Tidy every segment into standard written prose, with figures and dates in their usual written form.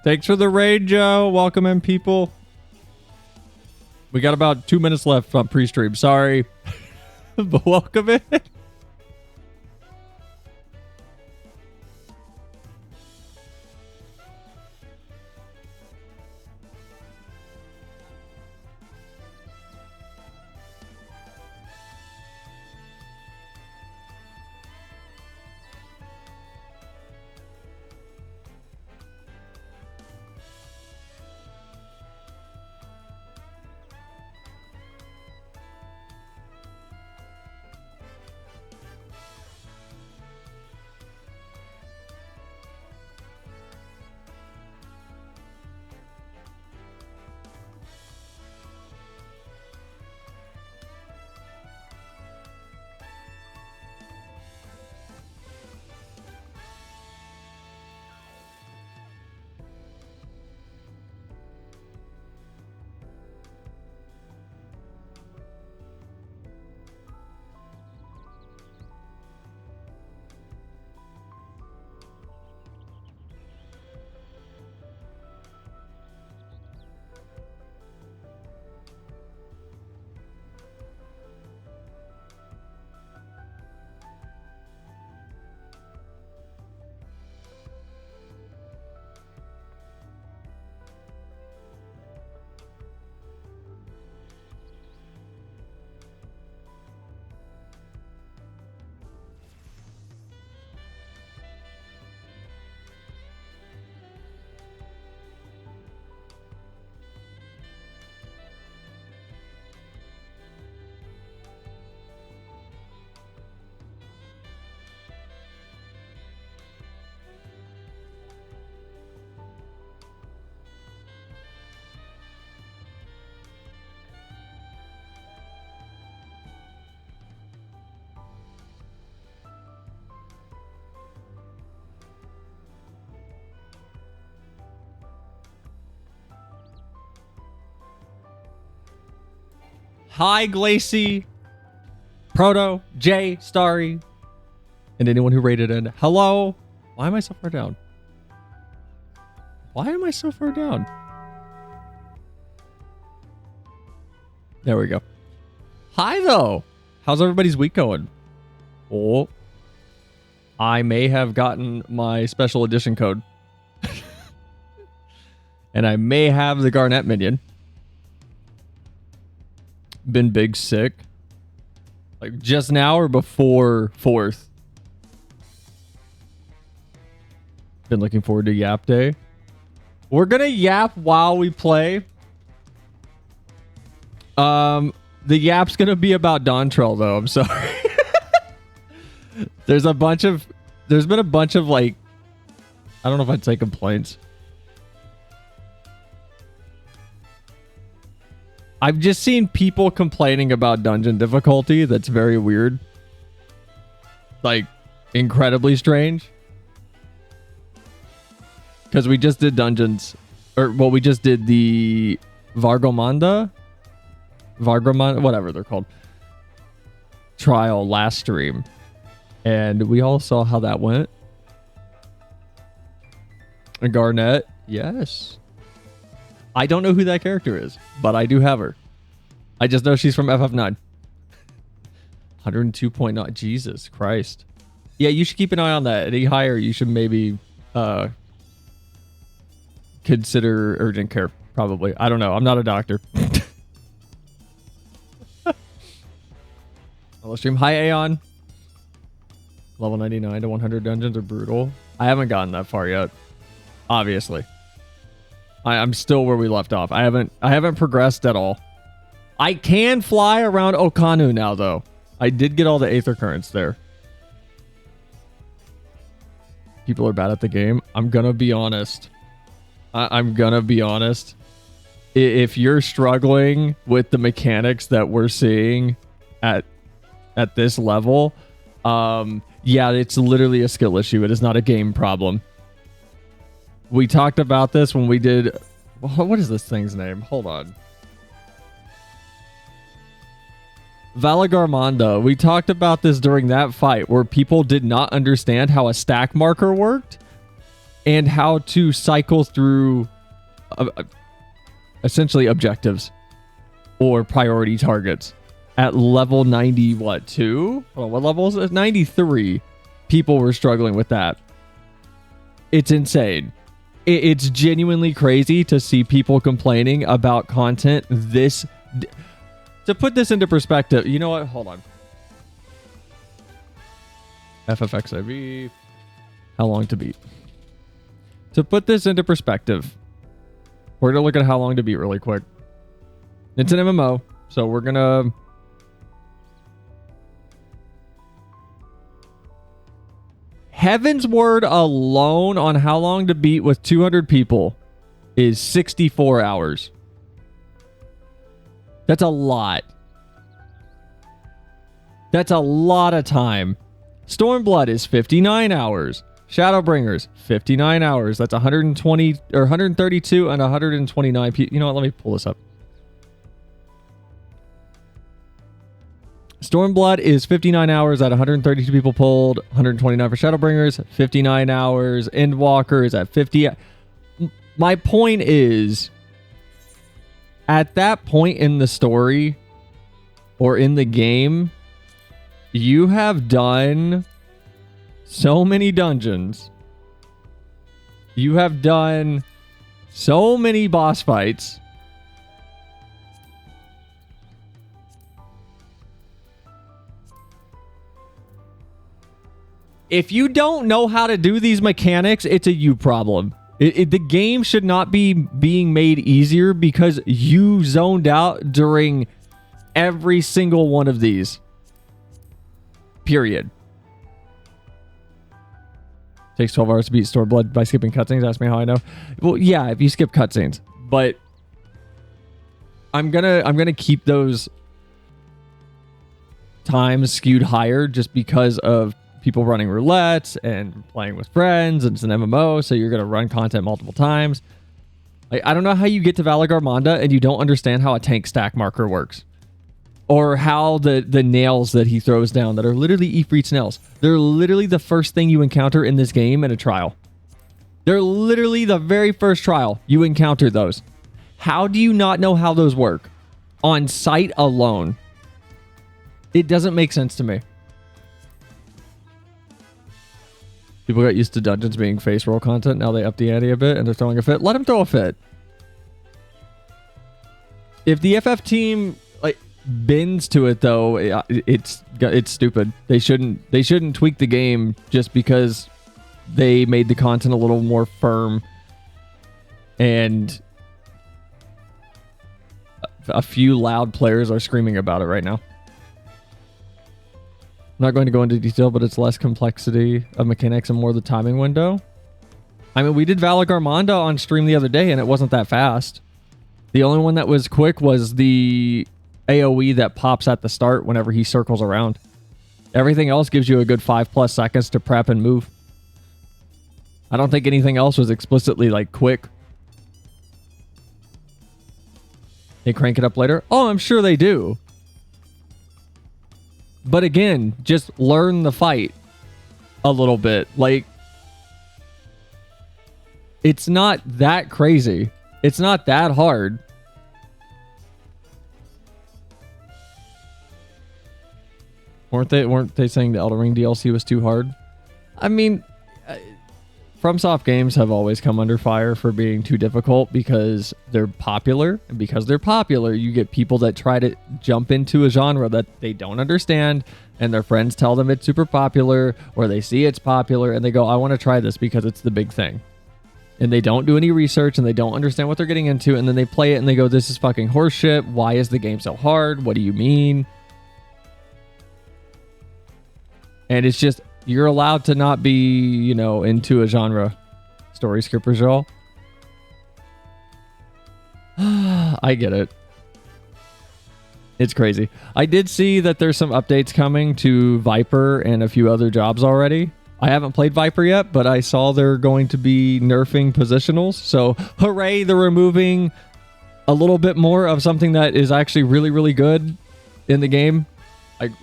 Thanks for the raid, Joe. Welcome in, people. We got about 2 minutes left on pre-stream. Sorry. But welcome in. Hi, Glacy, Proto, Jay, Starry, and anyone who rated in. Hello. Why am I so far down? Why am I so far down? There we go. Hi, though. How's everybody's week going? Oh, I may have gotten my special edition code. And I may have the Garnet minion. Been big sick. Like just now or before 4th? Been looking forward to Yap Day. We're gonna yap while we play. The yap's gonna be about DAWNTRAIL though, I'm sorry. There's been a bunch of like, I don't know if I'd say complaints. I've just seen people complaining about dungeon difficulty. That's very weird. Like, incredibly strange. Because we just did dungeons. Or, well, we just did the Vargomanda, whatever they're called. Trial last stream. And we all saw how that went. And Garnet, yes. I don't know who that character is, but I do have her. I just know she's from FF9. 102.9. Jesus Christ. Yeah, you should keep an eye on that. Any higher, you should maybe consider urgent care, probably. I don't know. I'm not a doctor. Hello, stream. Hi, Aeon. Level 99 to 100 dungeons are brutal. I haven't gotten that far yet. Obviously. I'm still where we left off. I haven't progressed at all. I can fly around Okanu now, though. I did get all the Aether Currents there. People are bad at the game. I'm gonna be honest. I'm gonna be honest. If you're struggling with the mechanics that we're seeing at this level, yeah, it's literally a skill issue. It is not a game problem. We talked about this when we did... What is this thing's name? Hold on. Valagarmanda. We talked about this during that fight where people did not understand how a stack marker worked. and how to cycle through essentially objectives or priority targets at level 90, what, 2? Oh, what level is it? 93. People were struggling with that. It's insane. It's genuinely crazy to see people complaining about content this... To put this into perspective, you know what? Hold on. ffxiv. How long to beat? To put this into perspective, we're going to look at how long to beat really quick. It's an MMO, so we're going to... Heaven's Word alone on how long to beat with 200 people is 64 hours. That's a lot. That's a lot of time. Stormblood is 59 hours. Shadowbringers, 59 hours. That's 120 or 132 and 129 people. You know what? Let me pull this up. Stormblood is 59 hours at 132 people pulled, 129 for Shadowbringers, 59 hours. Endwalker is at 50. My point is, at that point in the story or in the game, you have done so many dungeons. You have done so many boss fights. If you don't know how to do these mechanics, it's a you problem. The game should not be being made easier because you zoned out during every single one of these. Period. Takes 12 hours to beat Stormblood by skipping cutscenes. Ask me how I know. Well, yeah, if you skip cutscenes, but I'm gonna keep those times skewed higher just because of people running roulettes and playing with friends, and it's an MMO, so you're gonna run content multiple times. Like, I don't know how you get to Valagarmonda and you don't understand how a tank stack marker works. Or how the nails that he throws down that are literally Ifrit's nails. They're literally the first thing you encounter in this game in a trial. They're literally the very first trial you encounter those. How do you not know how those work? On sight alone. It doesn't make sense to me. People got used to dungeons being face roll content. Now they up the ante a bit and they're throwing a fit. Let them throw a fit. If the FF team bends to it though, it's stupid. They shouldn't tweak the game just because they made the content a little more firm and a few loud players are screaming about it right now. I'm not going to go into detail, but it's less complexity of mechanics and more the timing window. I mean, we did Valagarmonda on stream the other day and it wasn't that fast. The only one that was quick was the AoE that pops at the start whenever he circles around. Everything else gives you a good 5+ seconds to prep and move. I don't think anything else was explicitly like quick. They crank it up later? Oh, I'm sure they do. But again, just learn the fight a little bit. Like, it's not that crazy. It's not that hard. Weren't they saying the Elden Ring DLC was too hard? I mean, FromSoft games have always come under fire for being too difficult because they're popular. And because they're popular, you get people that try to jump into a genre that they don't understand, and their friends tell them it's super popular, or they see it's popular, and they go, I want to try this because it's the big thing. And they don't do any research, and they don't understand what they're getting into, and then they play it, and they go, this is fucking horseshit. Why is the game so hard? What do you mean? And it's just, you're allowed to not be, you know, into a genre. Story skippers, y'all. I get it. It's crazy. I did see that there's some updates coming to Viper and a few other jobs already. I haven't played Viper yet, but I saw they're going to be nerfing positionals. So, hooray, they're removing a little bit more of something that is actually really, really good in the game.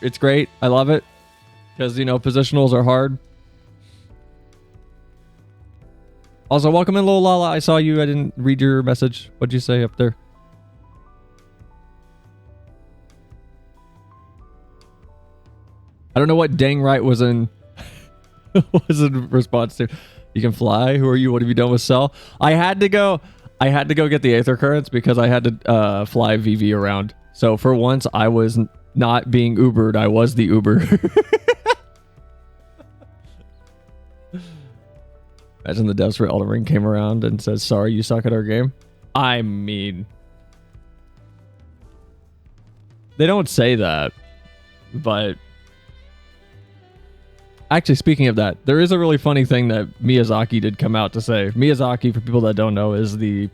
It's great. I love it. Because, you know, positionals are hard. Also, welcome in, Lil Lala. I saw you. I didn't read your message. What'd you say up there? I don't know what dang right was in response to. You can fly. Who are you? What have you done with Cell? I had to go get the Aether Currents because I had to fly VV around. So for once, I was not being Ubered. I was the Uber. Imagine the devs for Elden Ring came around and says, sorry, you suck at our game. I mean, they don't say that, but actually, speaking of that, there is a really funny thing that Miyazaki did come out to say. Miyazaki, for people that don't know, is the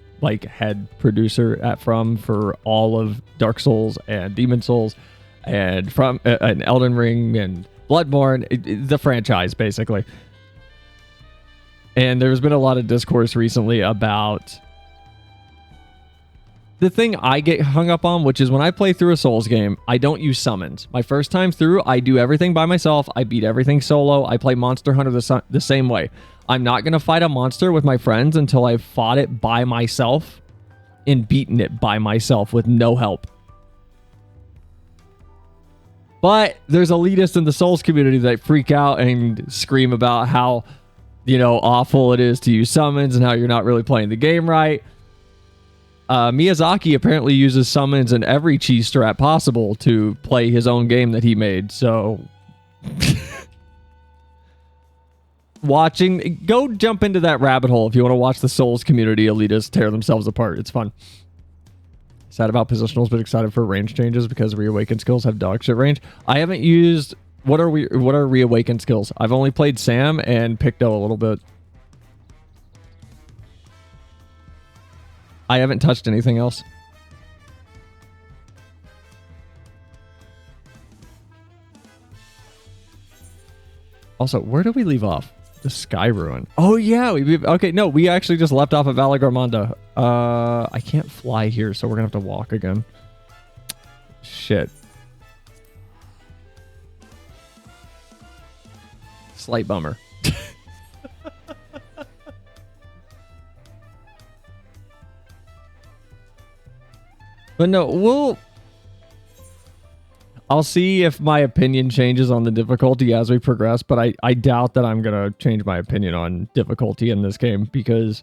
head producer for all of Dark Souls and Demon Souls and and Elden Ring and Bloodborne, the franchise basically. And there's been a lot of discourse recently about the thing I get hung up on, which is when I play through a Souls game, I don't use summons. My first time through, I do everything by myself. I beat everything solo. I play Monster Hunter the same way. I'm not going to fight a monster with my friends until I've fought it by myself and beaten it by myself with no help. But there's elitists in the Souls community that freak out and scream about how, awful it is to use summons and how you're not really playing the game right. Miyazaki apparently uses summons in every cheese strat possible to play his own game that he made. So go jump into that rabbit hole if you want to watch the Souls community elitists tear themselves apart. It's fun. Sad about positionals, but excited for range changes because reawakened skills have dog shit range. I haven't used what are reawakened skills? I've only played Sam and Picto a little bit. I haven't touched anything else. Also, where did we leave off? The Sky Ruin. Oh yeah, we actually just left off at Valle Garmonda. I can't fly here, so we're gonna have to walk again. Shit. Slight bummer. But no, I'll see if my opinion changes on the difficulty as we progress, but I doubt that I'm going to change my opinion on difficulty in this game because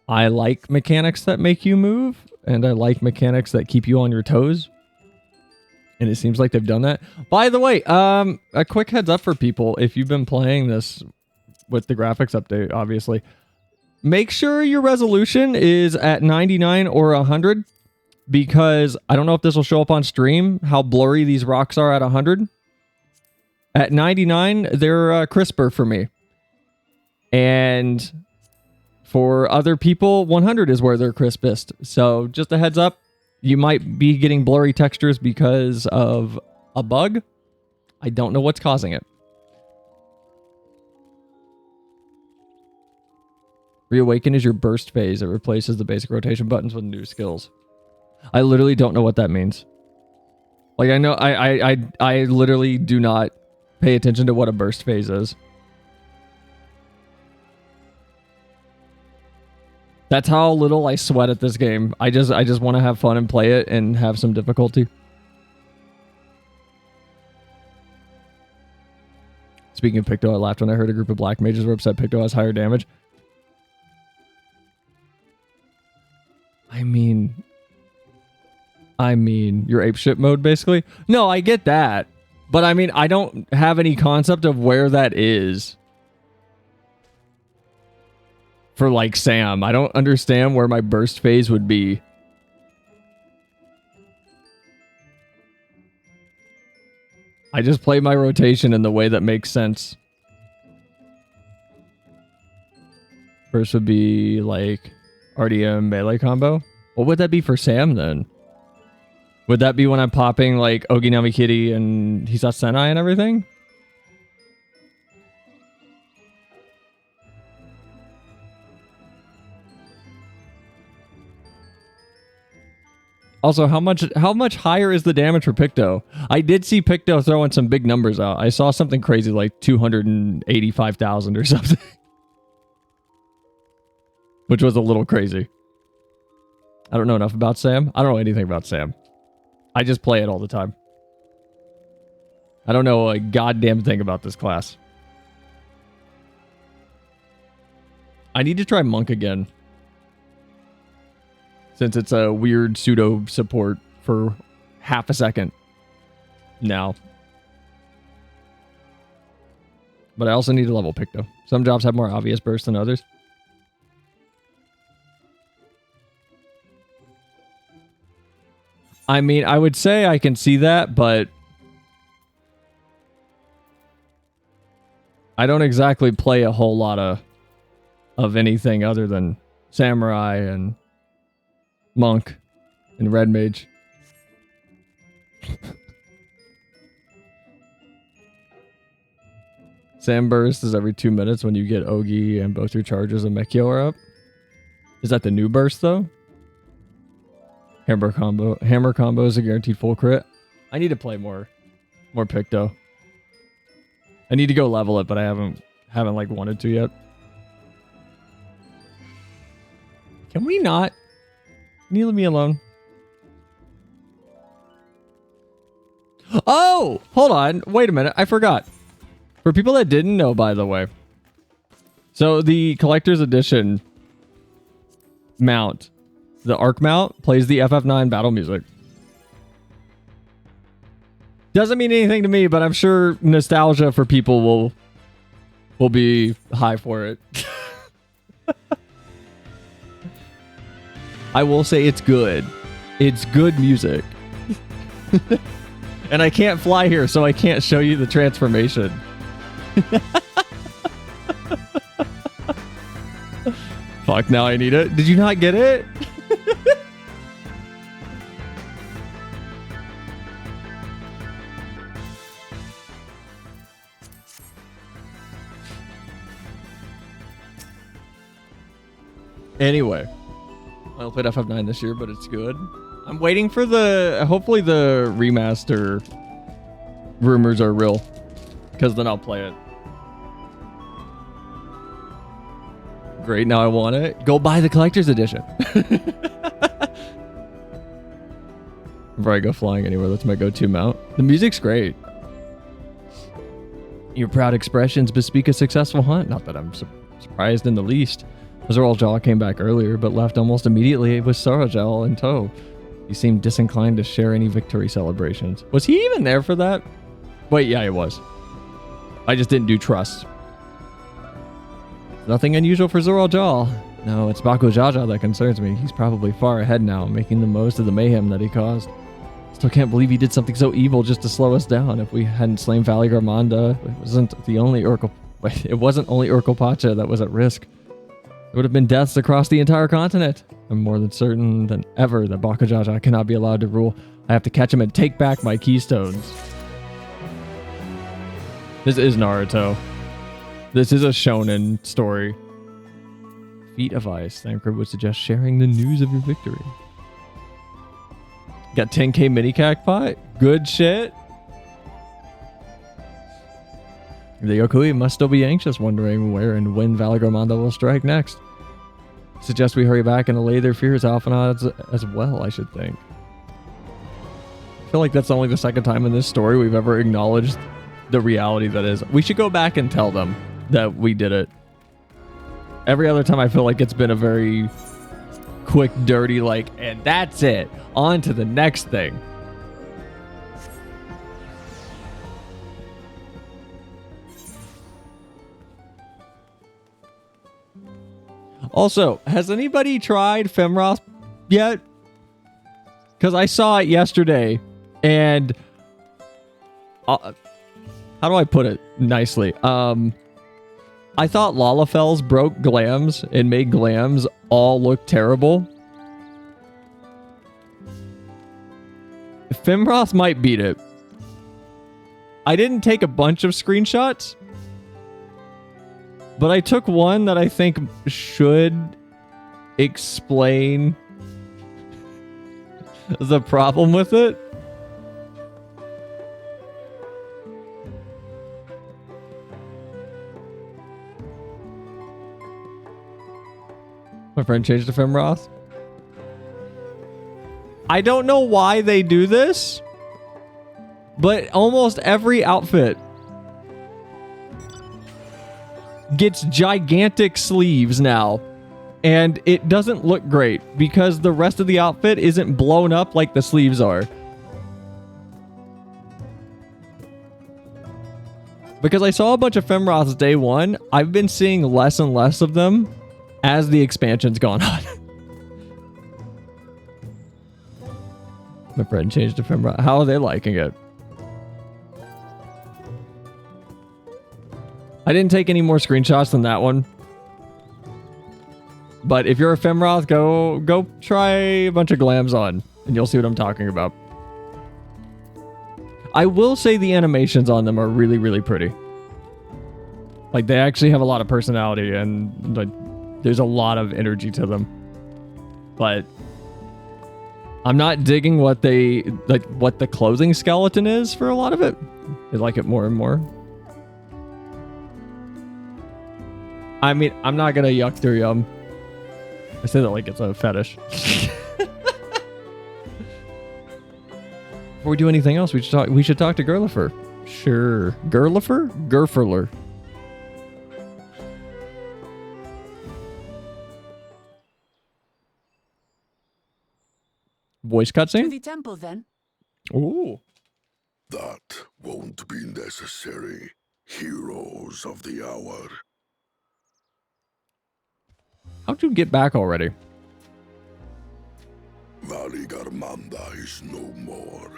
I like mechanics that make you move, and I like mechanics that keep you on your toes. And it seems like they've done that. By the way, a quick heads up for people, if you've been playing this with the graphics update, obviously, make sure your resolution is at 99 or 100 because I don't know if this will show up on stream, how blurry these rocks are at 100. At 99, they're crisper for me. And for other people, 100 is where they're crispest. So just a heads up, you might be getting blurry textures because of a bug. I don't know what's causing it. Reawaken is your burst phase. It replaces the basic rotation buttons with new skills. I literally don't know what that means. Like, I know I literally do not pay attention to what a burst phase is. That's how little I sweat at this game. I just want to have fun and play it and have some difficulty. Speaking of Picto, I laughed when I heard a group of black mages were upset Picto has higher damage. I mean, your apeshit mode, basically. No, I get that. But I mean, I don't have any concept of where that is. For, like, Sam. I don't understand where my burst phase would be. I just play my rotation in the way that makes sense. First would be, like, RDM melee combo. What would that be for Sam, then? Would that be when I'm popping, like, Oginami Kitty and Hisatsu Senai and everything? Also, how much higher is the damage for Picto? I did see Picto throwing some big numbers out. I saw something crazy like 285,000 or something. which was a little crazy. I don't know enough about Sam. I don't know anything about Sam. I just play it all the time. I don't know a goddamn thing about this class. I need to try Monk again. Since it's a weird pseudo support for half a second now. But I also need to level Picto. Some jobs have more obvious bursts than others. I mean, I would say I can see that, but I don't exactly play a whole lot of anything other than Samurai and Monk and Red Mage. Sam burst is every 2 minutes when you get Ogi and both your charges and Mekio are up. Is that the new burst though? Hammer combo is a guaranteed full crit. I need to play more Picto. I need to go level it, but I haven't like wanted to yet. Can we not? Can you leave me alone? Oh, hold on. Wait a minute. I forgot. For people that didn't know, by the way. So the collector's edition mount, the arc mount, plays the FF9 battle music. Doesn't mean anything to me, but I'm sure nostalgia for people will be high for it. I will say it's good. It's good music. And I can't fly here, so I can't show you the transformation. Fuck, now I need it. Did you not get it? Anyway, I played FF9 this year, but it's good. I'm waiting for hopefully the remaster rumors are real, because then I'll play it. Great, now I want it. Go buy the collector's edition. Before I go flying anywhere, that's my go-to mount. The music's great. Your proud expressions bespeak a successful hunt. Not that I'm surprised in the least. Azrael Jaw came back earlier, but left almost immediately with Sorajel in tow. He seemed disinclined to share any victory celebrations. Was he even there for that? Wait, yeah, he was. I just didn't do trust. Nothing unusual for Zoral Jaw. No, it's Baku Jaja that concerns me. He's probably far ahead now, making the most of the mayhem that he caused. Still can't believe he did something so evil just to slow us down. If we hadn't slain Valley Garmanda, it wasn't only Urkel Pacha that was at risk. There would have been deaths across the entire continent. I'm more than certain than ever that Bakujaja cannot be allowed to rule. I have to catch him and take back my keystones. This is Naruto. This is a shonen story. Feet of Ice. Thancred would suggest sharing the news of your victory. Got 10k mini cacpot. Good shit. The Yokui must still be anxious, wondering where and when Valagarmanda will strike next. Suggest we hurry back and allay their fears Alphanauts as well, I should think. I feel like that's only the second time in this story we've ever acknowledged the reality that is. We should go back and tell them that we did it. Every other time I feel like it's been a very quick, dirty, like, and that's it. On to the next thing. Also, has anybody tried Femroth yet? Because I saw it yesterday, and how do I put it nicely? I thought Lalafels broke Glams and made Glams all look terrible. Femroth might beat it. I didn't take a bunch of screenshots, but I took one that I think should explain the problem with it. My friend changed to Femroth. I don't know why they do this, but almost every outfit gets gigantic sleeves now. And it doesn't look great because the rest of the outfit isn't blown up like the sleeves are. Because I saw a bunch of Femroths day one, I've been seeing less and less of them as the expansion's gone on. My friend changed to Femroth. How are they liking it? I didn't take any more screenshots than that one. But if you're a Femroth, go try a bunch of glams on, and you'll see what I'm talking about. I will say the animations on them are really, really pretty. Like, they actually have a lot of personality, and like, there's a lot of energy to them. But I'm not digging what what the clothing skeleton is for a lot of it. I like it more and more. I mean, I'm not gonna yuck their yum. I say that like it's a fetish. Before we do anything else, we should talk to Gerlifer. Sure. Gerlifer? Gerferler. Voice cutscene? To the temple, then. Ooh. That won't be necessary, heroes of the hour. How'd you get back already? Valigarmanda is no more.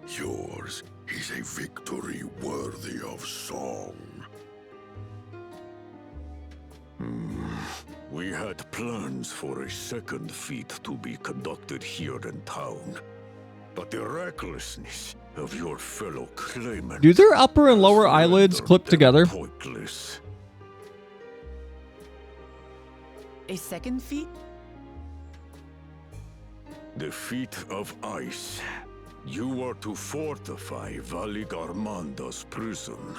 Yours is a victory worthy of song. We had plans for a second feat to be conducted here in town. But the recklessness of your fellow claimants... Do their upper and lower eyelids clip together? Pointless. A second feat? The feat of ice. You are to fortify Valigarmanda's prison.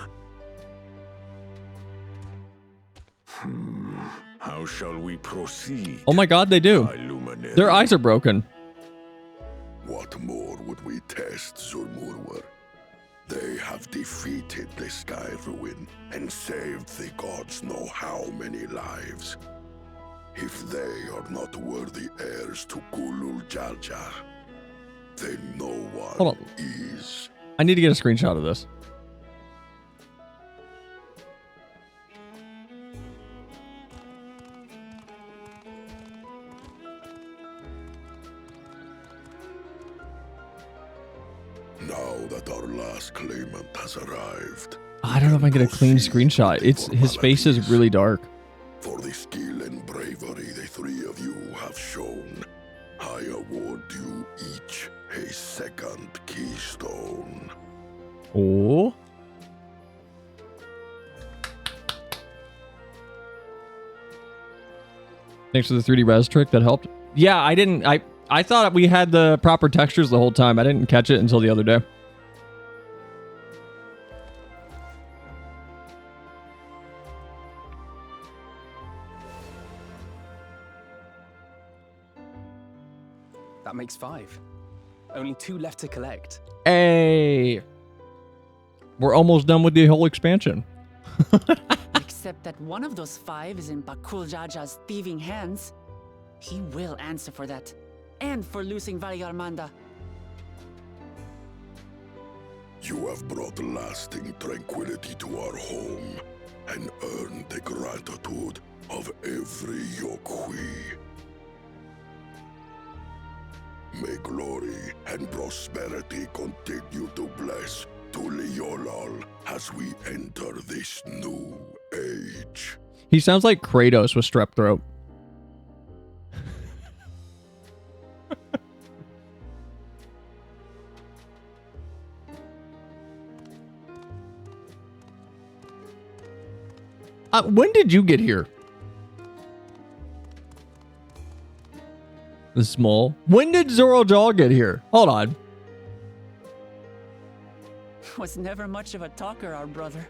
How shall we proceed? Oh my god, they do. Illuminary? Their eyes are broken. What more would we test, Zulmurwar? They have defeated the Sky Ruin and saved the gods know how many lives. If they are not worthy heirs to Gulul Jar Jar, then no one Hold on. is. I need to get a screenshot of this. Now that our last claimant has arrived, I don't know if I can get a clean screenshot. His face is really dark. for the skill and bravery the three of you have shown, I award you each a second keystone. Oh. Thanks for the 3D res trick that helped. Yeah, I thought we had the proper textures the whole time. I didn't catch it until the other day. That makes 5. Only 2 left to collect. Hey. We're almost done with the whole expansion. Except that one of those 5 is in Bakul Jaja's thieving hands. He will answer for that. And for losing Valigarmanda. You have brought lasting tranquility to our home and earned the gratitude of every Yokwi. May glory and prosperity continue to bless Tuliolol as we enter this new age. He sounds like Kratos with strep throat. When did you get here? The small. When did Zorojal get here? Hold on. Was never much of a talker, our brother.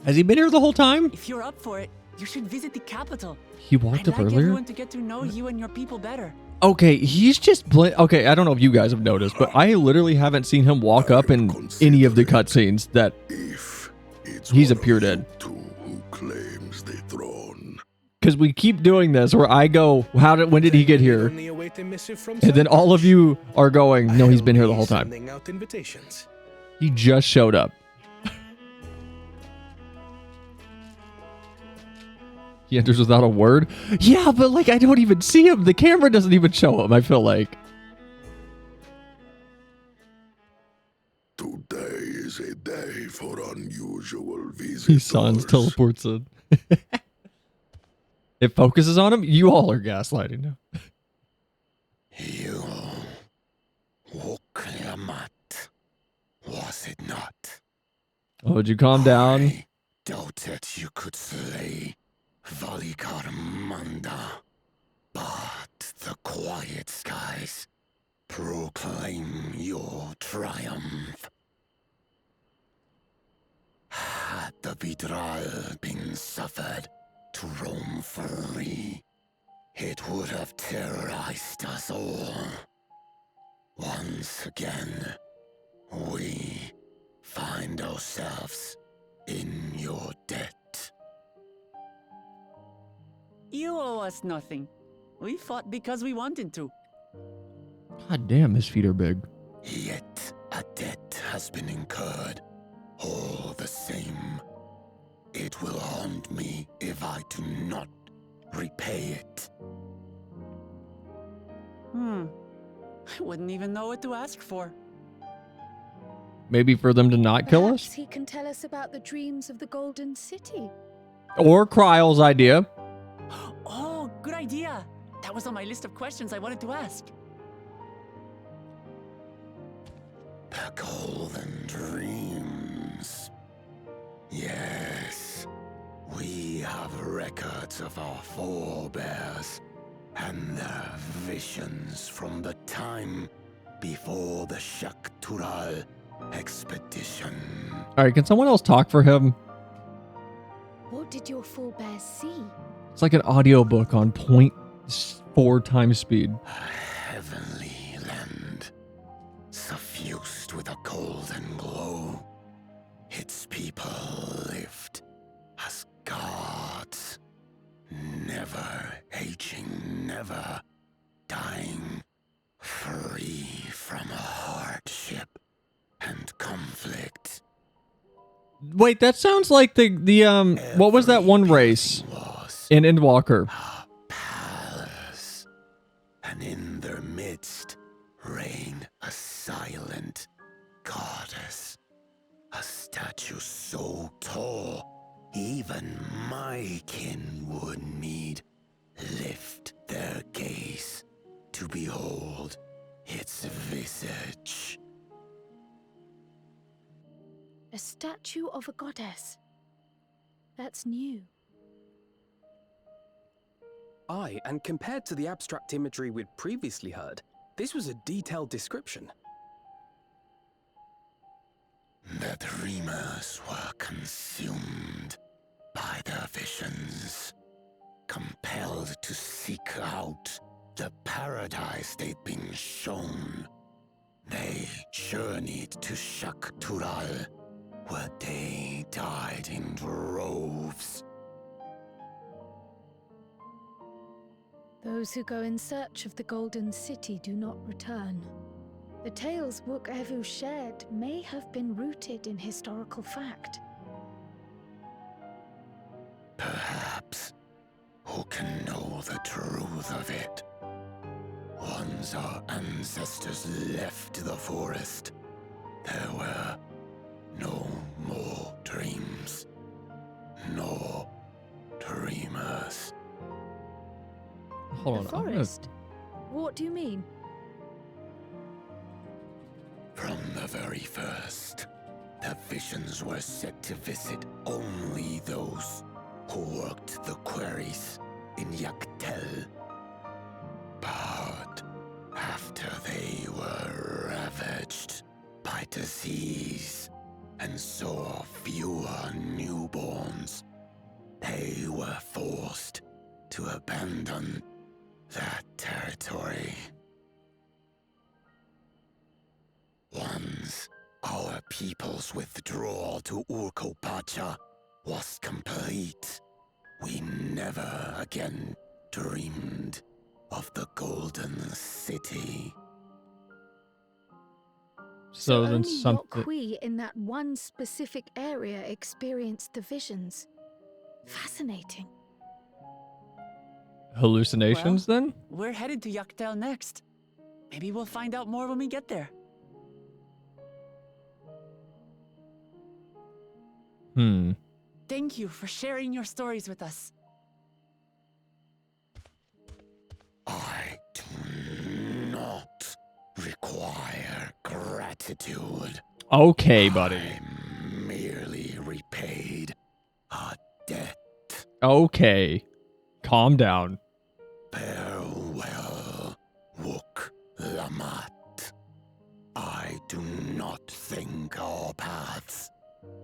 Has he been here the whole time? If you're up for it, You should visit the capital. He walked I'd up like earlier? everyone to get to know you and your people better. Okay, he's just okay, I don't know if you guys have noticed, but I literally haven't seen him walk up in any of the cutscenes that If it's he's one of appeared you in. two who claims the throne. Because we keep doing this where I go, when did he get here? Only await a missive from And then all of you are going, no, he's been here the I'll whole be time. sending out invitations. He just showed up. He enters without a word? Yeah, but like I don't even see him. The camera doesn't even show him, I feel like. Today is a day for unusual visitors. He sans teleports in. It focuses on him? You all are gaslighting now. You Woklamat, was it not? Oh, would you calm down? I doubted you could slay Valikarmanda, but the quiet skies proclaim your triumph. Had the Vidral been suffered to roam free, it would have terrorized us all. Once again, we find ourselves in your debt. You owe us nothing. We fought because we wanted to. God damn, his feet are big. Yet a debt has been incurred. All the same, it will haunt me if I do not repay it. I wouldn't even know what to ask for. Maybe for them to not kill Perhaps us? he can tell us about the dreams of the Golden City. Or Kryle's idea. Oh, good idea. That was on my list of questions I wanted to ask. The Golden Dreams. Yes, we have records of our forebears and their visions from the time before the Shaktural expedition. Alright, can someone else talk for him? What did your forebears see? It's like an audiobook on 0.4 times speed. A heavenly land, suffused with a golden glow. Its people lived as gods, never aging, never dying, free from hardship and conflict. Wait, that sounds like the what was that one race Was in Endwalker? a palace, and in their midst reigned a silent goddess, a statue so tall even my kin would need lift their gaze to behold its visage. A statue of a goddess. That's new. Aye, and compared to the abstract imagery we'd previously heard, this was a detailed description. The dreamers were consumed by their visions, compelled to seek out the paradise they'd been shown. They journeyed to Shaktural, where they died in droves. Those who go in search of the Golden City do not return. The tales Wook-Evu shared may have been rooted in historical fact. Perhaps. Who can know the truth of it? Once our ancestors left the forest, there were no more dreams, no dreamers. Hold The on. I'm gonna- forest? What do you mean? From the very first, the visions were set to visit only those who worked the quarries in Yaktel. But after they were ravaged by disease and saw fewer newborns, They were forced to abandon that territory. Once our people's withdrawal to Urkopacha was complete, we never again dreamed of the Golden City. So then only something. Yokwi in that one specific area experienced the visions. Fascinating. Hallucinations then? We're headed to Yaktel next. Maybe we'll find out more when we get there. Thank you for sharing your stories with us. I do not require gratitude. Okay, buddy. I merely repaid a debt. Okay. Calm down. Farewell, Wook Lamat. I do not think our paths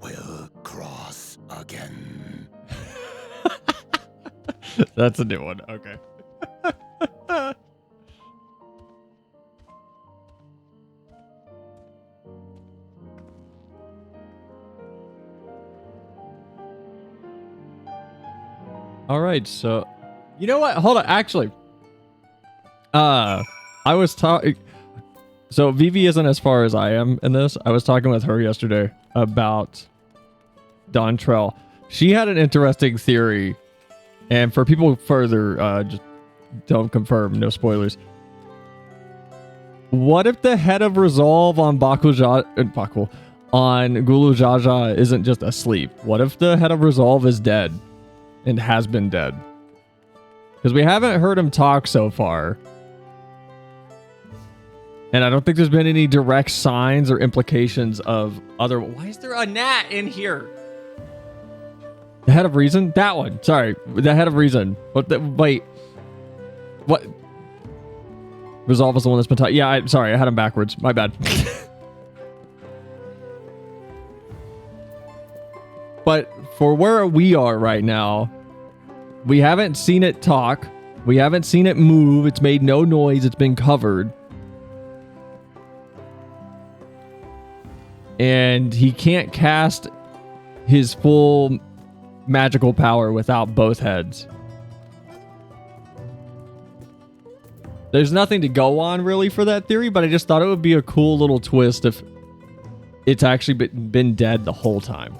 will cross again. That's a new one. Okay. All right, so you know what? Hold on. Actually, I was talking. So Vivi isn't as far as I am in this. I was talking with her yesterday about DAWNTRAIL. She had an interesting theory, and for people further, just don't confirm, no spoilers. What if the head of resolve on on Gulu Jaja isn't just asleep? What if the head of resolve is dead and has been dead? Because we haven't heard him talk so far. And I don't think there's been any direct signs or implications of other... Why is there a gnat in here? The head of reason? That one. Sorry. The head of reason. Wait. What? Resolve is the one that's been taught. Yeah, sorry. I had him backwards. My bad. But for where we are right now, we haven't seen it talk. We haven't seen it move. It's made no noise. It's been covered. And he can't cast his full magical power without both heads. There's nothing to go on really for that theory, but I just thought it would be a cool little twist if it's actually been dead the whole time.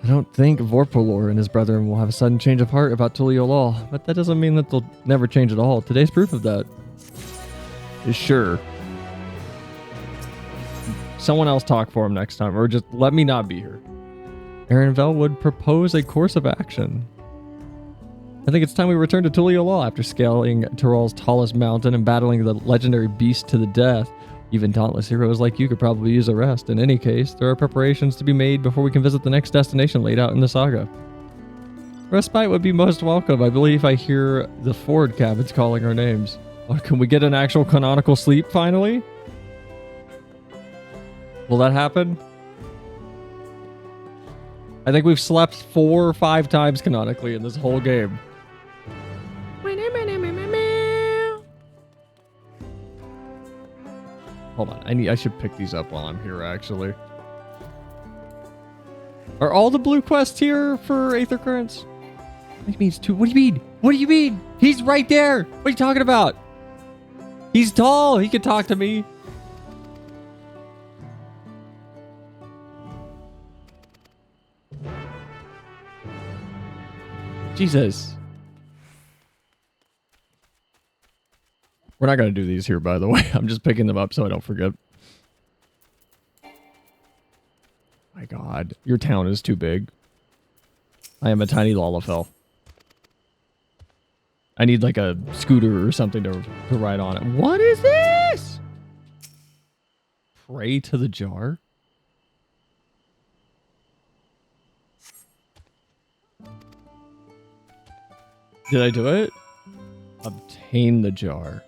I don't think Vorpolor and his brethren will have a sudden change of heart about Tulio Law, but that doesn't mean that they'll never change at all. Today's proof of that. Is sure. Someone else talk for him next time, or just let me not be here. Aaron Vell would propose a course of action. I think it's time we return to Tulio Law after scaling Tyrol's tallest mountain and battling the legendary beast to the death. Even dauntless heroes like you could probably use a rest. In any case, there are preparations to be made before we can visit the next destination laid out in the saga. Respite would be most welcome. I believe I hear the Ford cabins calling our names. Or can we get an actual canonical sleep finally? Will that happen? I think we've slept 4 or 5 times canonically in this whole game. Hold on, I should pick these up while I'm here actually. Are all the blue quests here for Aether Currents? What do you mean it's 2? What do you mean? What do you mean? He's right there! What are you talking about? He's tall. He can talk to me. Jesus. We're not going to do these here, by the way. I'm just picking them up so I don't forget. My God. Your town is too big. I am a tiny Lalafell. I need like a scooter or something to ride on it. What is this? Pray to the jar? Did I do it? Obtain the jar.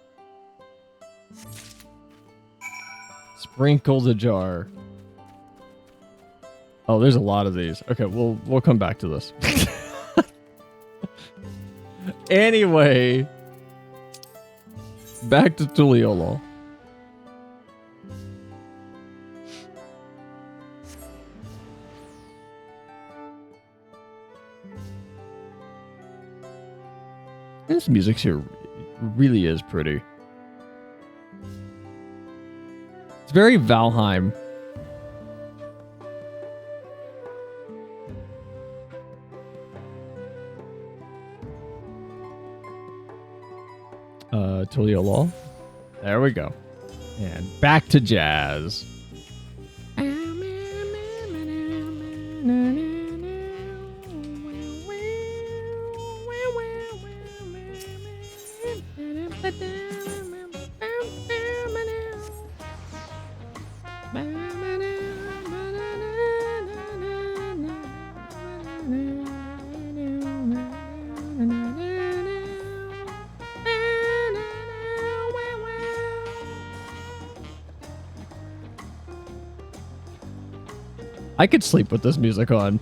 Sprinkle the jar. Oh, there's a lot of these. Okay, we'll come back to this. Anyway, back to Tuliolo. This music here really is pretty. It's very Valheim. Tuliolo. There we go. And back to jazz. I could sleep with this music on.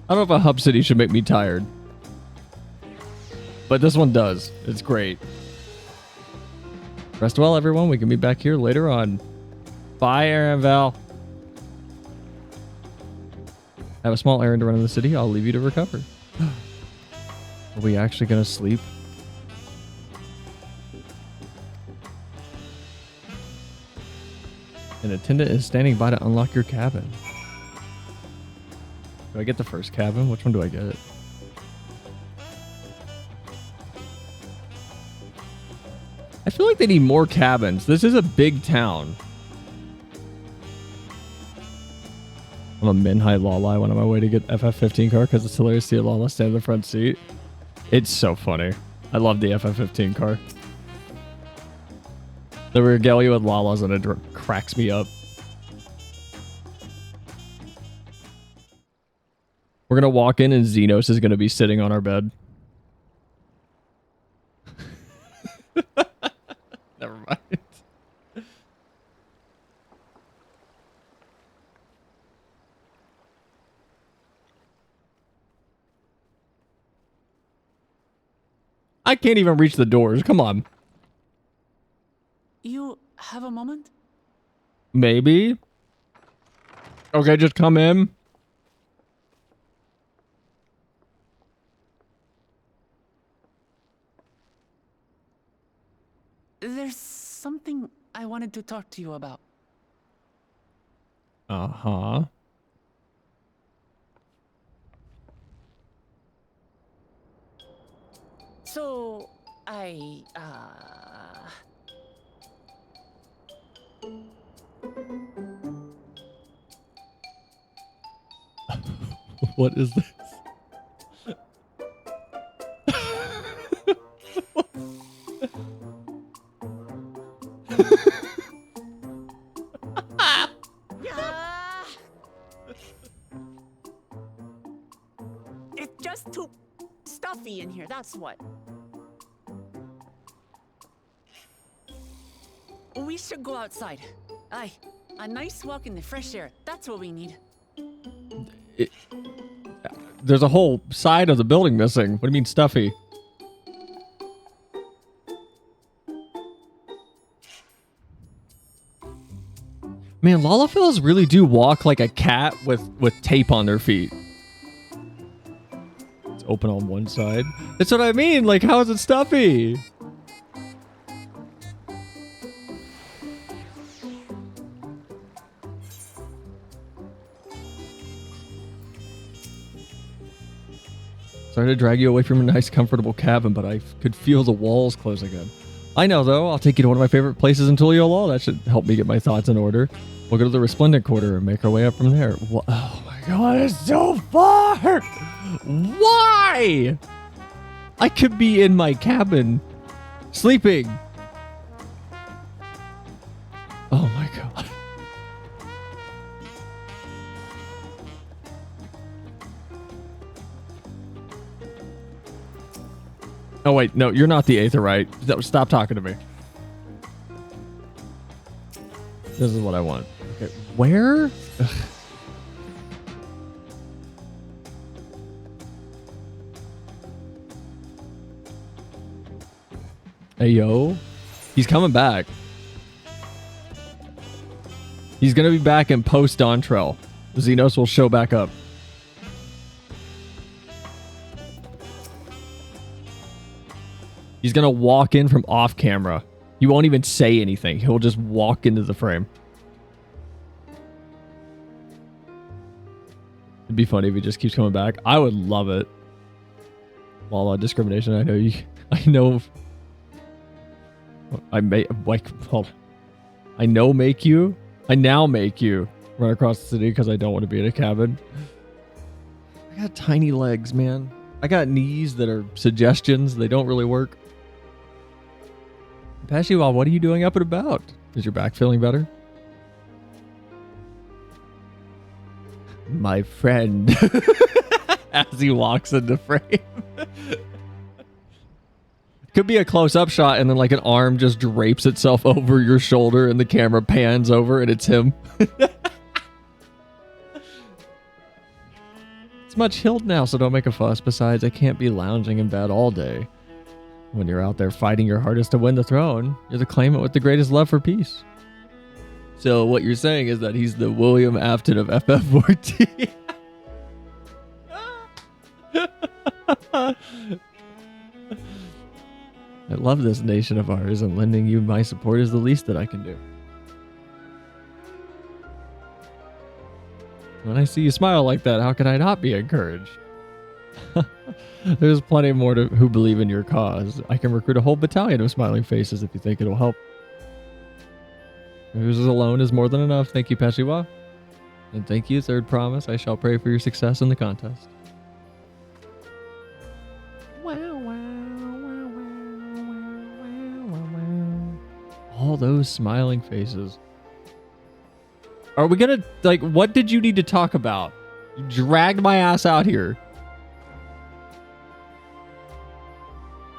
I don't know if a hub city should make me tired. But this one does. It's great. Rest well, everyone. We can be back here later on. Bye, Aaron Val. I have a small errand to run in the city. I'll leave you to recover. Are we actually going to sleep? An attendant is standing by to unlock your cabin. Do I get the first cabin? Which one do I get? I feel like they need more cabins. This is a big town. I'm a min-high Lala when I'm on my way to get FF15 car because it's hilarious to see a Lala stand in the front seat. It's so funny. I love the FF15 car. The regalia with Lalas and it cracks me up. We're going to walk in and Xenos is going to be sitting on our bed. Never mind. I can't even reach the doors. Come on. You have a moment? Maybe. Okay, just come in. There's something I wanted to talk to you about. Uh-huh. So, What is this? It's just too stuffy in here, that's what. We should go outside. Aye, a nice walk in the fresh air. That's what we need. There's a whole side of the building missing. What do you mean stuffy? Man, Lalafels really do walk like a cat with tape on their feet. It's open on one side. That's what I mean. Like, how is it stuffy? Sorry to drag you away from a nice, comfortable cabin, but I could feel the walls close again. I know, though. I'll take you to one of my favorite places in Tuliolo. That should help me get my thoughts in order. We'll go to the Resplendent Quarter and make our way up from there. Oh my god, it's so far! Why? I could be in my cabin, sleeping. Oh my god. Oh wait, no, you're not the Aetherite. Stop talking to me. This is what I want. Okay, where? Ugh. Hey, yo. He's coming back. He's going to be back in post DAWNTRAIL. Xenos will show back up. He's going to walk in from off camera. He won't even say anything. He'll just walk into the frame. It'd be funny if he just keeps coming back. I would love it. Well, discrimination. I know you. I know. I may. Like, hold. I know. Make you. I now make you run across the city because I don't want to be in a cabin. I got tiny legs, man. I got knees that are suggestions. They don't really work. Pashiwa, what are you doing up and about? Is your back feeling better? My friend. As he walks into frame. Could be a close-up shot and then like an arm just drapes itself over your shoulder and the camera pans over and it's him. It's much healed now, so don't make a fuss. Besides, I can't be lounging in bed all day. When you're out there fighting your hardest to win the throne, you're the claimant with the greatest love for peace. So what you're saying is that he's the William Afton of FF14. I love this nation of ours, and lending you my support is the least that I can do. When I see you smile like that, how can I not be encouraged? There's plenty more who believe in your cause. I can recruit a whole battalion of smiling faces if you think it'll help. Yours alone is more than enough. Thank you, Pashiwa. And thank you, Third Promise. I shall pray for your success in the contest. All those smiling faces. Are we gonna, like, what did you need to talk about? You dragged my ass out here.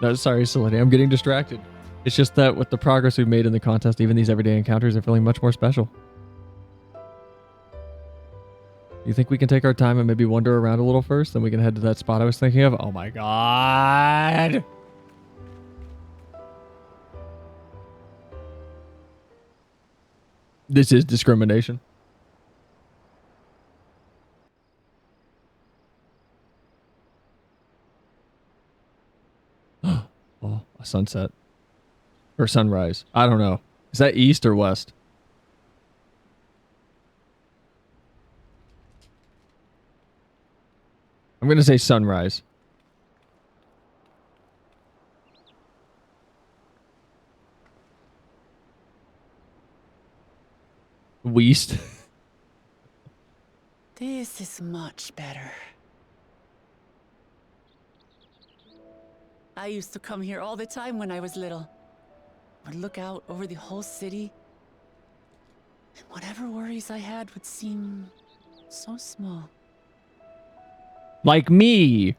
No, sorry, Selene. I'm getting distracted. It's just that with the progress we've made in the contest, even these everyday encounters are feeling much more special. You think we can take our time and maybe wander around a little first? Then we can head to that spot I was thinking of? Oh my god! This is discrimination. Oh, a sunset. Or sunrise. I don't know. Is that east or west? I'm going to say sunrise. West. This is much better. I used to come here all the time when I was little. Would look out over the whole city, and whatever worries I had would seem so small. Like me.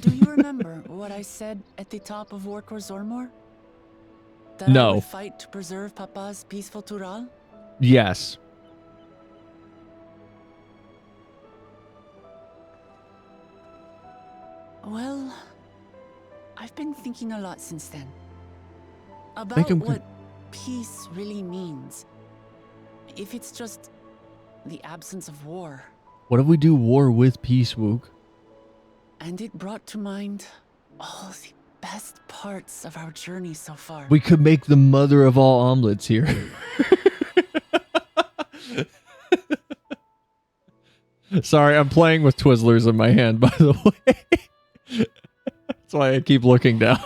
Do you remember what I said at the top of Workor Zormor? That I No. would fight to preserve Papa's peaceful Tural? Yes. Well, I've been thinking a lot since then. Make About him what peace really means. If it's just the absence of war. What if we do war with peace, Wook? And it brought to mind all the best parts of our journey so far. We could make the mother of all omelets here. Sorry, I'm playing with Twizzlers in my hand, by the way. That's why I keep looking down.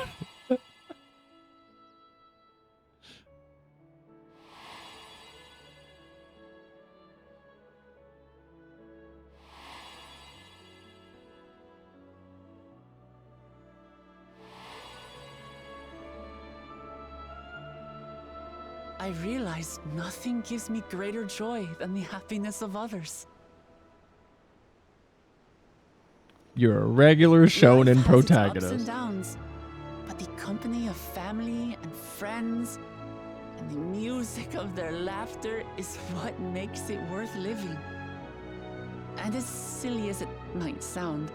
I realized nothing gives me greater joy than the happiness of others. You're a regular shonen Life has its protagonist. ups and downs, but the company of family and friends, And the music of their laughter is what makes it worth living. And as silly as it might sound,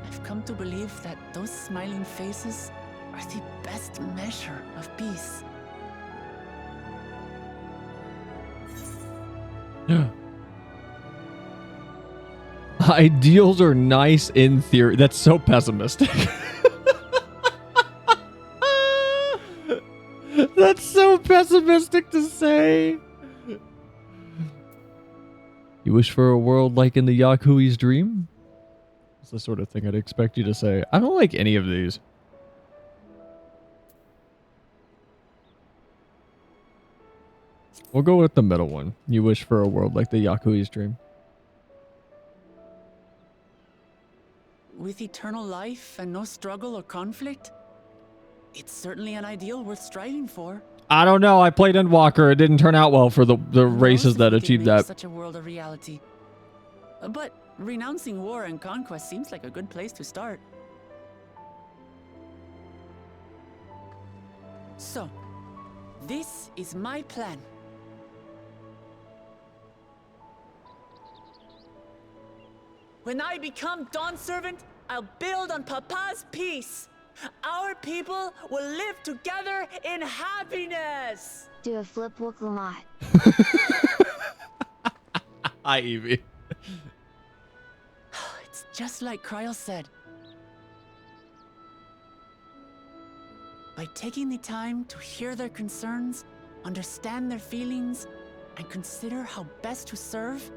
I've come to believe that those smiling faces are the best measure of peace. Yeah. Ideals are nice in theory. That's so pessimistic. That's so pessimistic to say. You wish for a world like in the Yakui's dream? That's the sort of thing I'd expect you to say. I don't like any of these. We'll go with the middle one. You wish for a world like the Yakui's dream. With eternal life and no struggle or conflict, it's certainly an ideal worth striving for. I don't know. I played Endwalker. It didn't turn out well for the races that achieved that. Such a world a reality. But renouncing war and conquest seems like a good place to start. So, this is my plan. When I become Dawn Servant, I'll build on Papa's peace. Our people will live together in happiness. Do a flip walk Lamont. Hi, Evie. It's just like Kryl said. By taking the time to hear their concerns, understand their feelings, and consider how best to serve,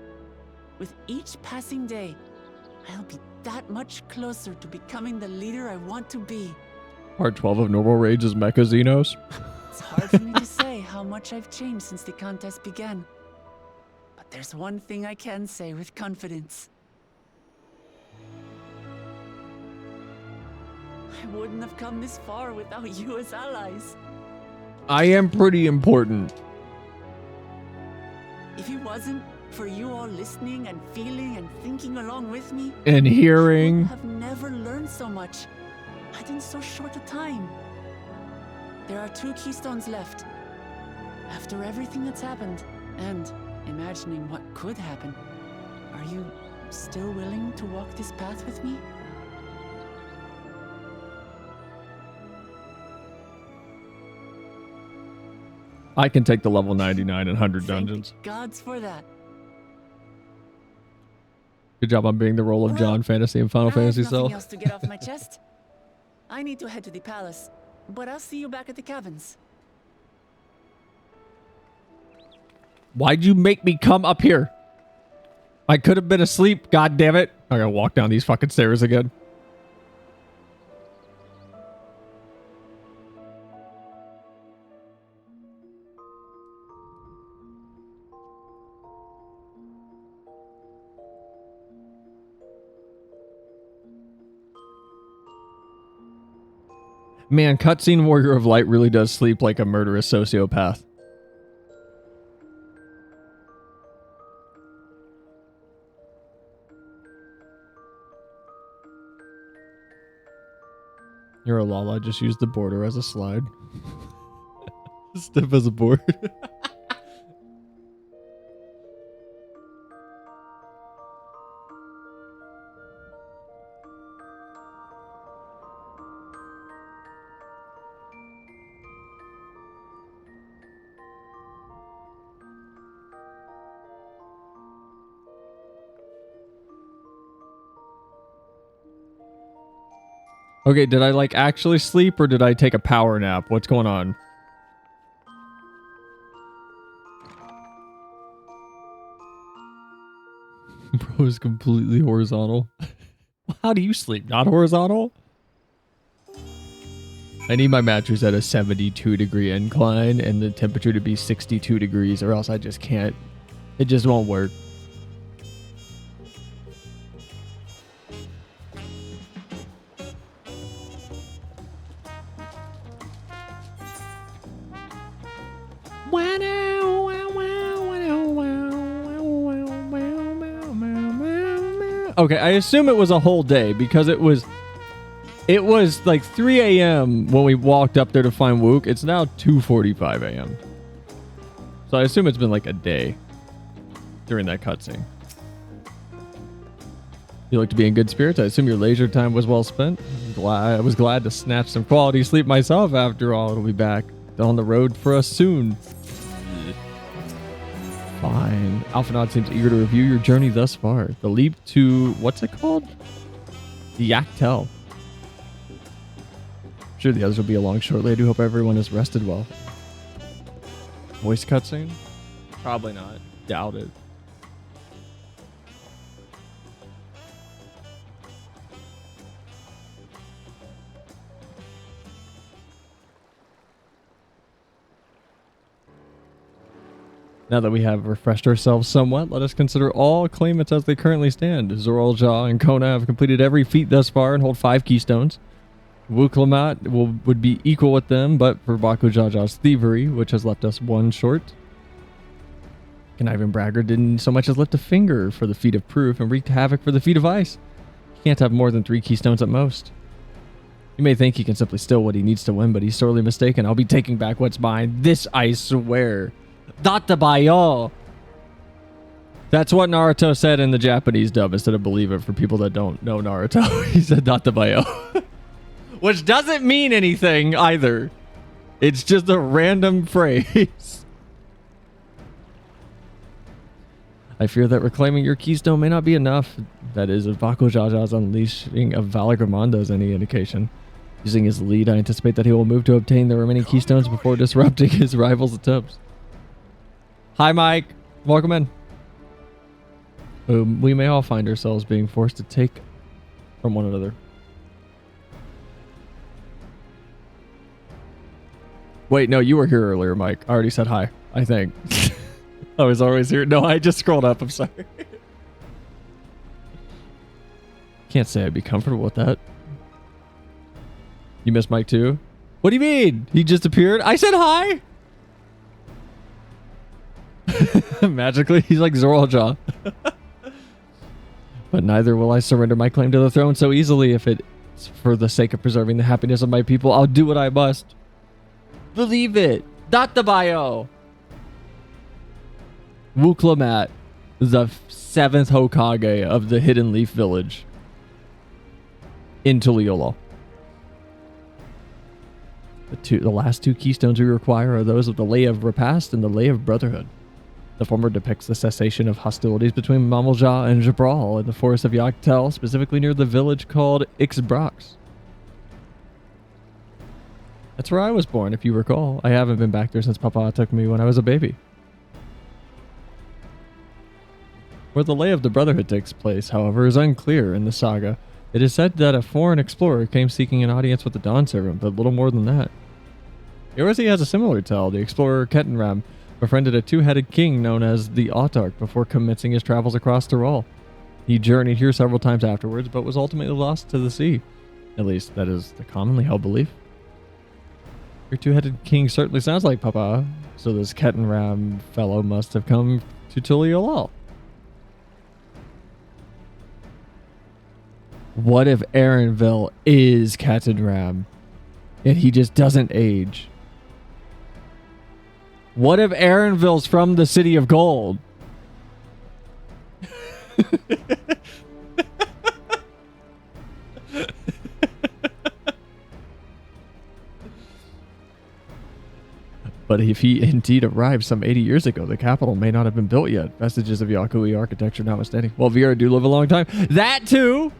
with each passing day, I'll be that much closer to becoming the leader I want to be. Part 12 of Normal Rage is Mecha Xenos. It's hard for me to say how much I've changed since the contest began. But there's one thing I can say with confidence. I wouldn't have come this far without you as allies. I am pretty important. If it wasn't for you all listening and feeling and thinking along with me, And hearing. I have never learned so much, and in so short a time. There are 2 keystones left. After everything that's happened, and imagining what could happen, are you still willing to walk this path with me? I can take the level 99 and 100 dungeons. Thank gods for that. Good job on being the role of John Fantasy and Final Fantasy Nothing Cell. else to get off my chest. I need to head to the palace, but I'll see you back at the cabins. Why'd you make me come up here? I could have been asleep, god damn it. I gotta walk down these fucking stairs again. Man, cutscene Warrior of Light really does sleep like a murderous sociopath. You're a Lala, just use the border as a slide. Stiff as a board. Okay, did I like actually sleep or did I take a power nap? What's going on? Bro is completely horizontal. How do you sleep? Not horizontal? I need my mattress at a 72-degree incline and the temperature to be 62 degrees or else I just can't. It just won't work. Okay, I assume it was a whole day because it was It was like 3 a.m. when we walked up there to find Wook. It's now 2:45 a.m. So I assume it's been like a day during that cutscene. You look to be in good spirits. I assume your leisure time was well spent. I was glad to snatch some quality sleep myself after all. It'll be back on the road for us soon. Fine. Alphanaud seems eager to review your journey thus far. The leap to... what's it called? The Yaktel. I'm sure the others will be along shortly. I do hope everyone has rested well. Voice cutscene? Probably not. Doubt it. Now that we have refreshed ourselves somewhat, let us consider all claimants as they currently stand. Zoraljah and Kona have completed every feat thus far and hold 5 keystones. Wuklamat would be equal with them, but for Baku Jaja's thievery, which has left us 1 short. Conniving Bragger didn't so much as lift a finger for the feat of proof and wreaked havoc for the feat of ice. He can't have more than 3 keystones at most. You may think he can simply steal what he needs to win, but he's sorely mistaken. I'll be taking back what's mine. This I swear. Databayo. That's what Naruto said in the Japanese dub instead of believe it for people that don't know Naruto. He said Databayo. Which doesn't mean anything either. It's just a random phrase. I fear that reclaiming your keystone may not be enough. That is, if Baku Jaja's unleashing of Valagramando is any indication. Using his lead, I anticipate that he will move to obtain the remaining keystones before disrupting his rivals' attempts. Hi, Mike. Welcome in. We may all find ourselves being forced to take from one another. Wait, no, you were here earlier, Mike. I already said hi, I think. I was always here. No, I just scrolled up. I'm sorry. Can't say I'd be comfortable with that. You missed Mike too? What do you mean? He just appeared? I said hi! Magically, he's like Zoraljah. But neither will I surrender my claim to the throne so easily. If it's for the sake of preserving the happiness of my people, I'll do what I must. Believe it. Databayo. Wuklamat, the 7th Hokage of the Hidden Leaf Village in Tuliyollal. The last 2 keystones we require are those of the Lay of Repast and the Lay of Brotherhood. The former depicts the cessation of hostilities between Mamuljah and Jabral in the forest of Yaktel, specifically near the village called Ixbrax. That's where I was born, if you recall. I haven't been back there since Papa took me when I was a baby. Where the Lay of the Brotherhood takes place, however, is unclear in the saga. It is said that a foreign explorer came seeking an audience with the Dawn Servant, but little more than that. Yorzi has a similar tale. The explorer Ketenram befriended a 2-headed king known as the Autarch before commencing his travels across Tyrol. He journeyed here several times afterwards, but was ultimately lost to the sea. At least, that is the commonly held belief. Your 2-headed king certainly sounds like Papa, so this Ketenram fellow must have come to Tuliyollal. What if Aaronville is Ketenram, and he just doesn't age? What if Aaronville's from the City of Gold? But if he indeed arrived some 80 years ago, the capital may not have been built yet. Vestiges of Yakui architecture notwithstanding. Well, Vera do live a long time. That too!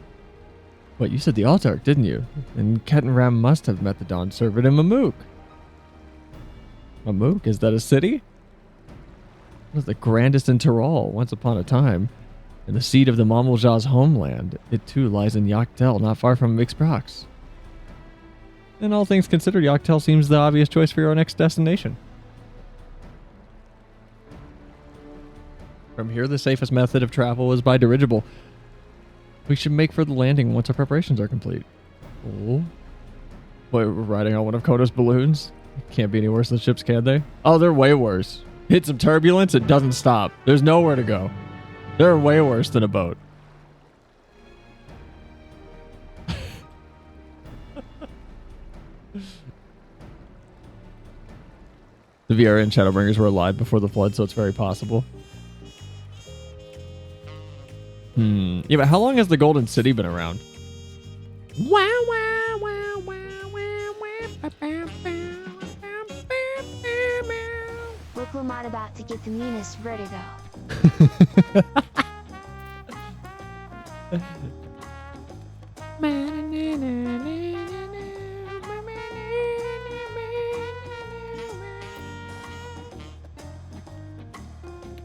Wait, you said the Autarch, didn't you? And Ketenram must have met the Dawn Servant in Mamook. Mamook? Is that a city? It was the grandest in Tyrol once upon a time, and the seat of the Mamuljah's homeland. It too lies in Yaktel, not far from Ixbrax. And all things considered, Yaktel seems the obvious choice for your next destination. From here, the safest method of travel is by dirigible. We should make for the landing once our preparations are complete. Oh. Wait, we're riding on one of Kono's balloons? Can't be any worse than ships, can they? Oh, they're way worse. Hit some turbulence, it doesn't stop. There's nowhere to go. They're way worse than a boat. The Viera and Shadowbringers were alive before the flood, so it's very possible. Yeah, but how long has the Golden City been around? Look who I'm about to get the meanest vertigo.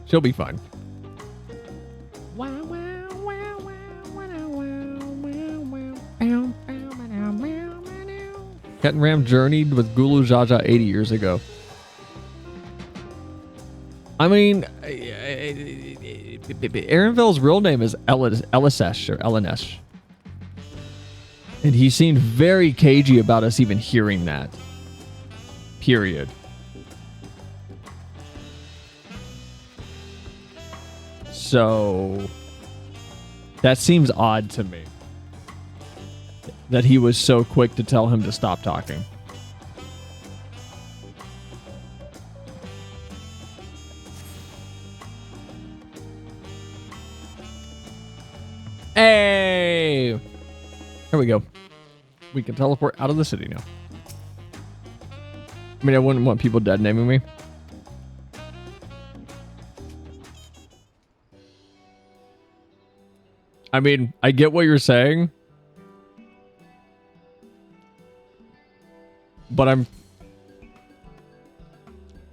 She'll be fine. Cat and Ram journeyed with Gulu Jaja 80 years ago. I mean, Aaronville's real name is Elisesh or Elenesh. And he seemed very cagey about us even hearing that. Period. So that seems odd to me. That he was so quick to tell him to stop talking. Hey! Here we go. We can teleport out of the city now. I mean, I wouldn't want people dead naming me. I mean, I get what you're saying. But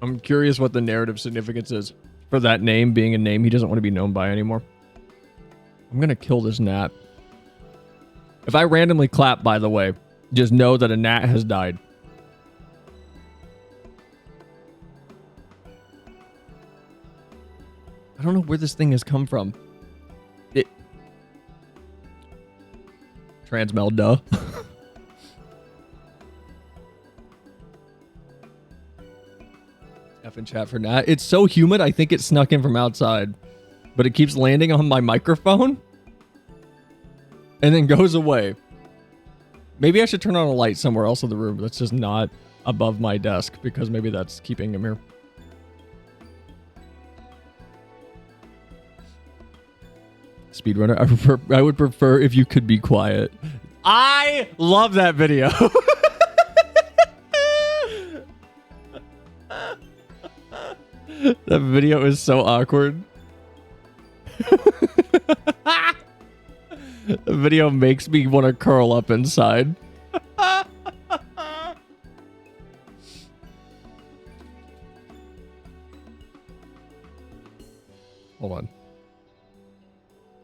I'm curious what the narrative significance is for that name being a name he doesn't want to be known by anymore. I'm going to kill this gnat. If I randomly clap, by the way, just know that a gnat has died. I don't know where this thing has come from. Transmel, duh. F in chat for Nat. It's so humid, I think it snuck in from outside. But it keeps landing on my microphone. And then goes away. Maybe I should turn on a light somewhere else in the room that's just not above my desk. Because maybe that's keeping him here. Speedrunner, I would prefer if you could be quiet. I love that video. That video is so awkward. The video makes me want to curl up inside. Hold on.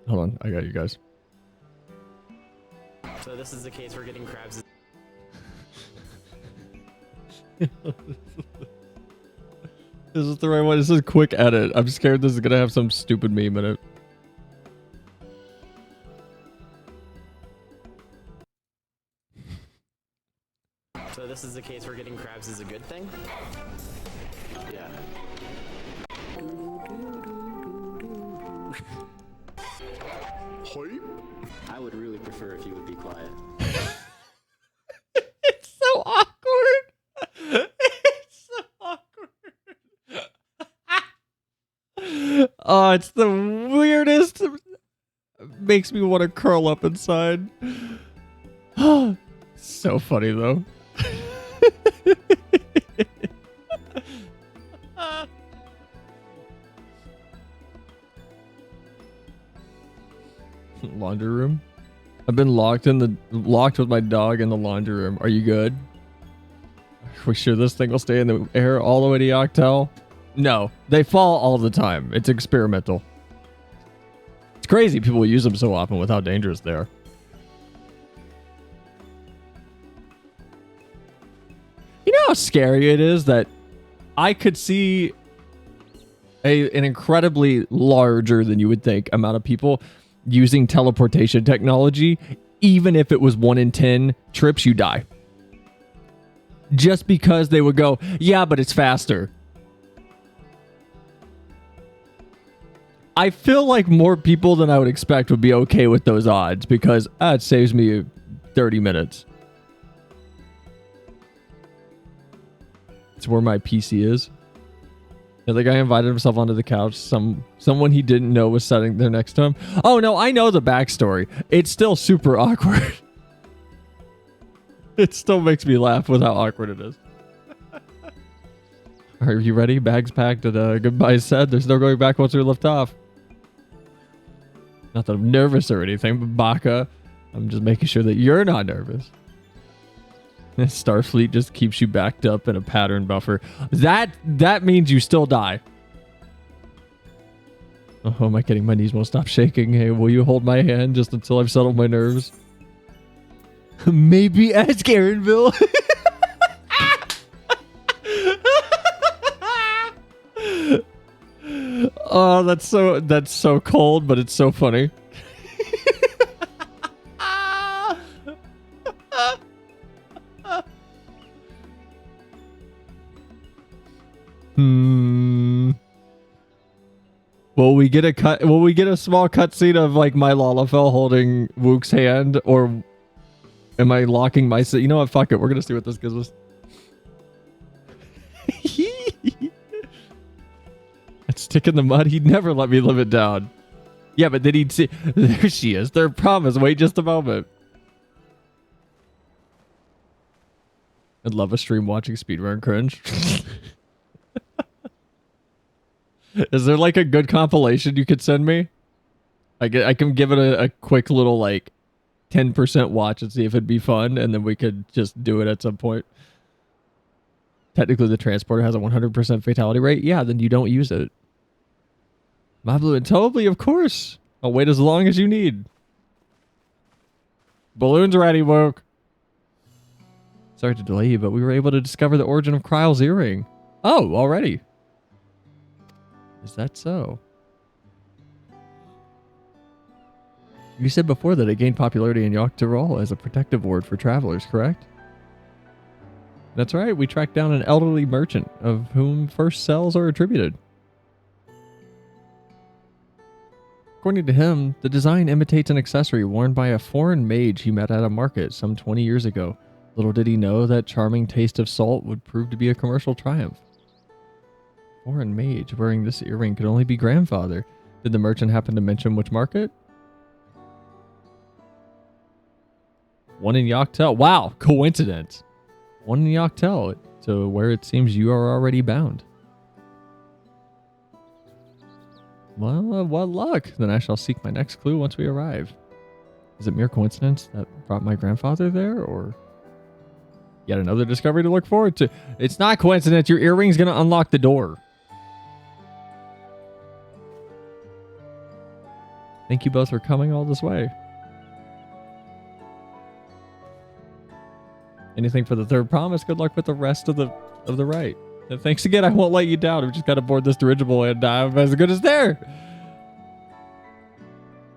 Hold on, I got you guys. So this is the case we're getting crabs. This is the right one. This is a quick edit. I'm scared this is gonna have some stupid meme in it. So this is the case where getting crabs is a good thing? Yeah. I would really prefer if you would be quiet. It's so awkward. It's so awkward. Oh, it's the weirdest. Makes me want to curl up inside. So funny though. Laundry room. I've been locked with my dog in the laundry room. Are you good? Are we sure this thing will stay in the air all the way to Yoctel? No, they fall all the time. It's experimental. It's crazy people use them so often with how dangerous they are. You know how scary it is that I could see an incredibly larger than you would think amount of people using teleportation technology, even if it was 1 in 10 trips you die. Just because they would go, yeah, but it's faster. I feel like more people than I would expect would be okay with those odds because it saves me 30 minutes. It's where my PC is. The other guy invited himself onto the couch. Someone he didn't know was sitting there next to him. Oh no, I know the backstory. It's still super awkward. It still makes me laugh with how awkward it is. Are you ready? Bags packed and goodbyes said. There's no going back once we lift off. Not that I'm nervous or anything, but Baka, I'm just making sure that you're not nervous. Starfleet just keeps you backed up in a pattern buffer. That means you still die. Oh, am I kidding? My knees won't stop shaking. Hey, will you hold my hand just until I've settled my nerves? Maybe ask Aaronville. Oh, that's so cold, but it's so funny. Will we get a small cutscene of like my Lalafell holding Wook's hand, or am I locking my? You know what? Fuck it. We're gonna see what this gives us. That stick in the mud. He'd never let me live it down. Yeah, but then he'd see. There she is. Their promise. Wait just a moment. I'd love a stream watching speedrun cringe. Is there like a good compilation you could send me? I can give it a quick little like 10% watch and see if it'd be fun, and then we could just do it at some point. Technically, the transporter has a 100% fatality rate. Yeah, then you don't use it. My Blue and Toby, of course. I'll wait as long as you need. Balloon's ready, Woke. Sorry to delay you, but we were able to discover the origin of Kryle's earring. Oh, already. Is that so? You said before that it gained popularity in Yogg-Tirol as a protective ward for travelers, correct? That's right, we tracked down an elderly merchant of whom first sales are attributed. According to him, the design imitates an accessory worn by a foreign mage he met at a market some 20 years ago. Little did he know that charming taste of salt would prove to be a commercial triumph. Foreign mage wearing this earring could only be grandfather. Did the merchant happen to mention which market? One in Yogg-Tirol. Wow, coincidence. One in Yogg-Tirol, so where it seems you are already bound. Well, what luck. Then I shall seek my next clue once we arrive. Is it mere coincidence that brought my grandfather there, or yet another discovery to look forward to? It's not coincidence. Your earring's going to unlock the door. Thank you both for coming all this way. Anything for the third promise? Good luck with the rest of the rite. And thanks again. I won't let you down. We've just got to board this dirigible, and I'm as good as there.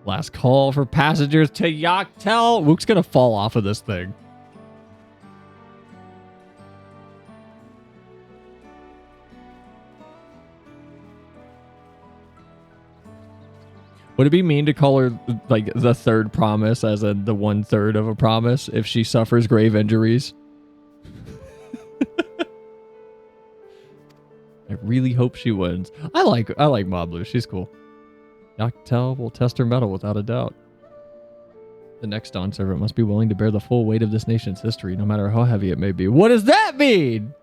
Last call for passengers to Yogg-Tirol. Wook's gonna fall off of this thing. Would it be mean to call her like the third promise, as in the 1/3 of a promise, if she suffers grave injuries? I really hope she wins. I like Mablu. She's cool. Yogg-Tirol will test her mettle without a doubt. The next Dawn servant must be willing to bear the full weight of this nation's history, no matter how heavy it may be. What does that mean?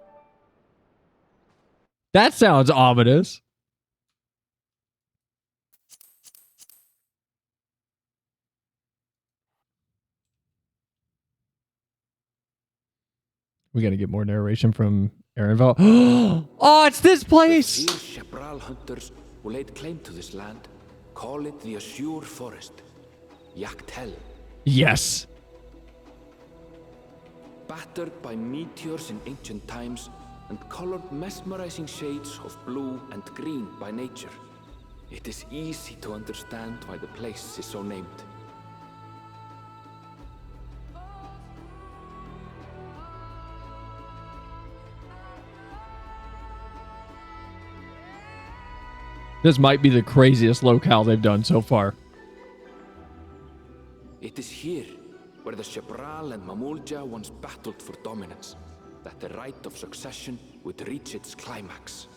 That sounds ominous. We gotta get more narration from Aaronville. Oh, it's this place! The fierce Shepral hunters who laid claim to this land call it the Azure Forest, Yogg-Tirol. Yes. Battered by meteors in ancient times and colored mesmerizing shades of blue and green by nature, it is easy to understand why the place is so named. This might be the craziest locale they've done so far. It is here where the Shepral and Mamulja once battled for dominance, that the right of succession would reach its climax.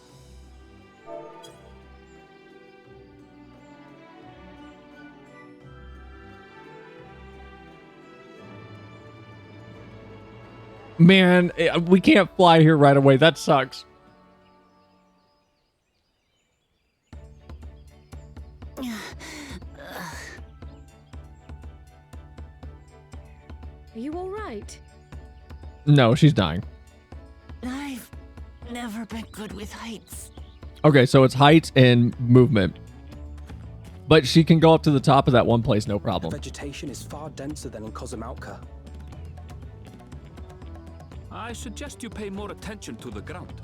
Man, we can't fly here right away. That sucks. Are you all right? No, she's dying. I've never been good with heights. Okay, so it's height and movement. But she can go up to the top of that one place, no The problem. vegetation is far denser than in Kozumauka. I suggest you pay more attention to the ground,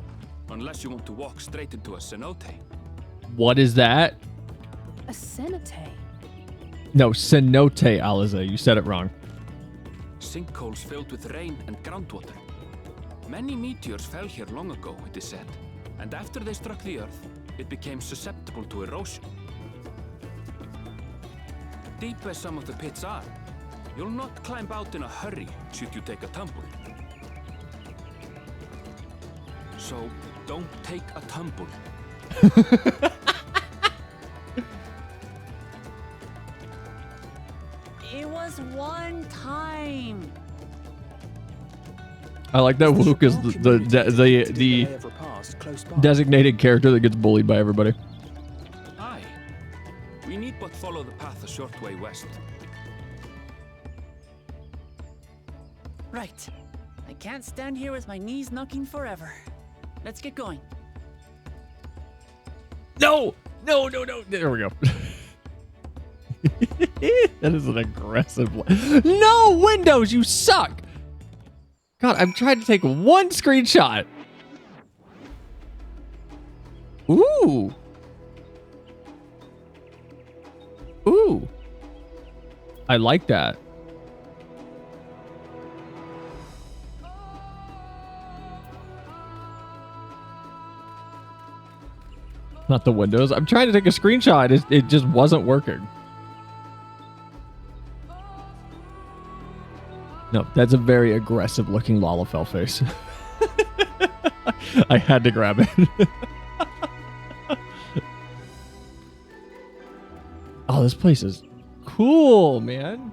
unless you want to walk straight into a cenote. What is that? A cenote? No, cenote, Aliza. You said it wrong. Sinkholes filled with rain and groundwater. Many meteors fell here long ago, it is said, and after they struck the earth, it became susceptible to erosion. Deep as some of the pits are, you'll not climb out in a hurry should you take a tumble. So, don't take a tumble. It was one time. I like that Luke is the Ever passed close by. designated character that gets bullied by everybody. Aye. We need but follow the path a short way west. Right. I can't stand here with my knees knocking forever. Let's get going. No! No, no, no. There we go. That is an aggressive... No! Windows, you suck! God, I'm trying to take one screenshot. Ooh. Ooh. I like that. Not the windows. I'm trying to take a screenshot. It just wasn't working. No, that's a very aggressive looking Lalafell face. I had to grab it. Oh, this place is cool, man.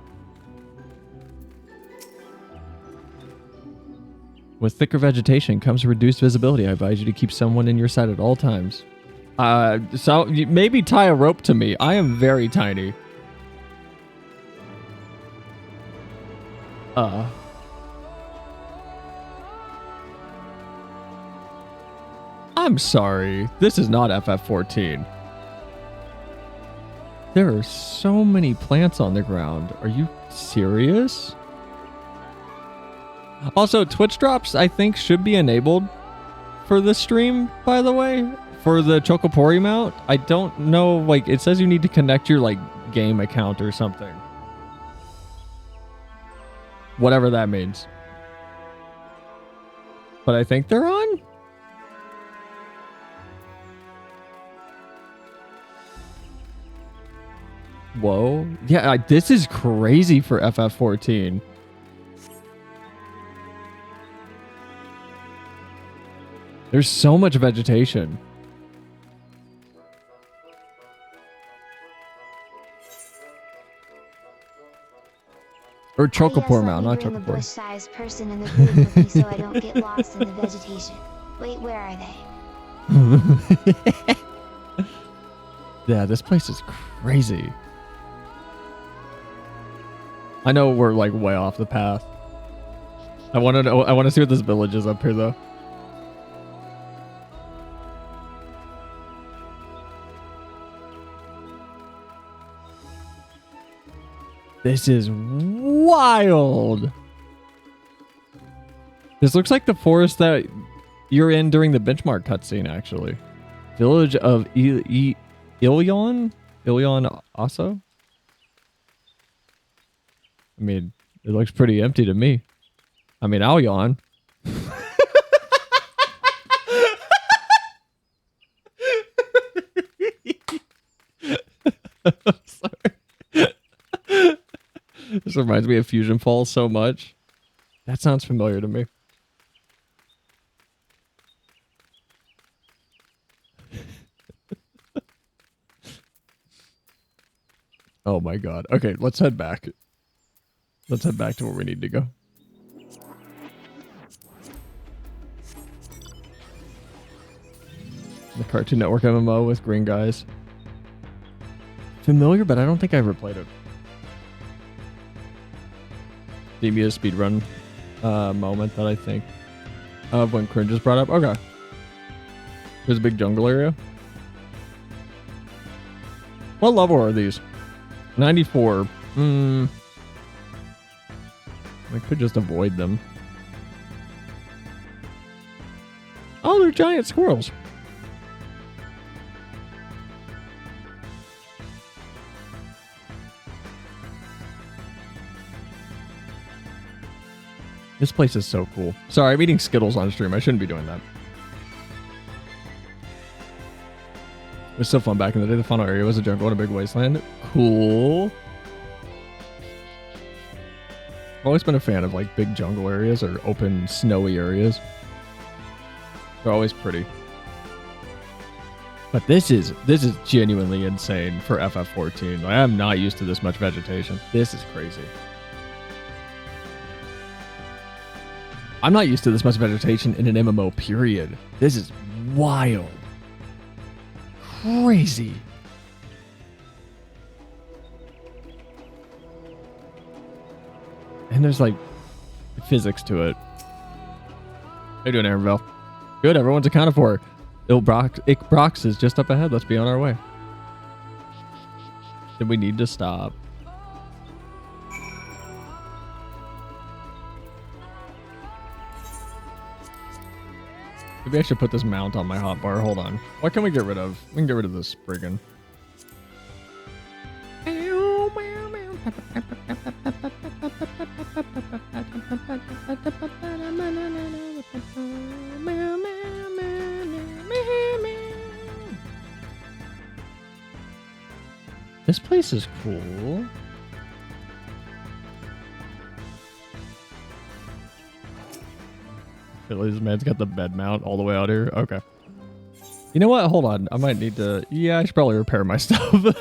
With thicker vegetation comes reduced visibility. I advise you to keep someone in your sight at all times. So maybe tie a rope to me. I am very tiny. I'm sorry. This is not FF14. There are so many plants on the ground. Are you serious? Also, Twitch drops, I think, should be enabled for this stream, by the way. For the Chocopori mount. I don't know, like, it says you need to connect your, like, game account or something. Whatever that means. But I think they're on? Whoa. Yeah, this is crazy for FF14. There's so much vegetation. Or Chocopore Mount, not Bring a Chocopore. bush-sized person in the group with me so I don't get lost in the vegetation. Wait, where are they? Yeah, this place is crazy. I know we're like way off the path. I want to see what this village is up here though. This is wild. This looks like the forest that you're in during the benchmark cutscene, actually. Village of Ilion? Ilion also? I mean, it looks pretty empty to me. I mean, I'll yawn. I'm sorry. This reminds me of Fusion Falls so much. That sounds familiar to me. Oh my god. Okay, let's head back. Let's head back to where we need to go. The Cartoon Network MMO with green guys. Familiar, but I don't think I ever played it. The Mia speedrun moment that I think of when cringe is brought up. Okay. There's a big jungle area. What level are these? 94. I could just avoid them. Oh, they're giant squirrels. This place is so cool. Sorry, I'm eating Skittles on stream. I shouldn't be doing that. It was so fun back in the day. The final area was a jungle and a big wasteland. Cool. I've always been a fan of like big jungle areas or open snowy areas. They're always pretty. But this is genuinely insane for FF14. I am not used to this much vegetation. This is crazy. I'm not used to this much vegetation in an MMO, period. This is wild. Crazy. And there's like physics to it. How you doing, Aaronville? Good, everyone's accounted for. Brox is just up ahead. Let's be on our way. Then we need to stop. Maybe I should put this mount on my hotbar. Hold on. What can we get rid of? We can get rid of this Spriggan. This place is cool. This man's got the bed mount all the way out here. Okay. You know what? Hold on. I might need to... Yeah, I should probably repair my stuff.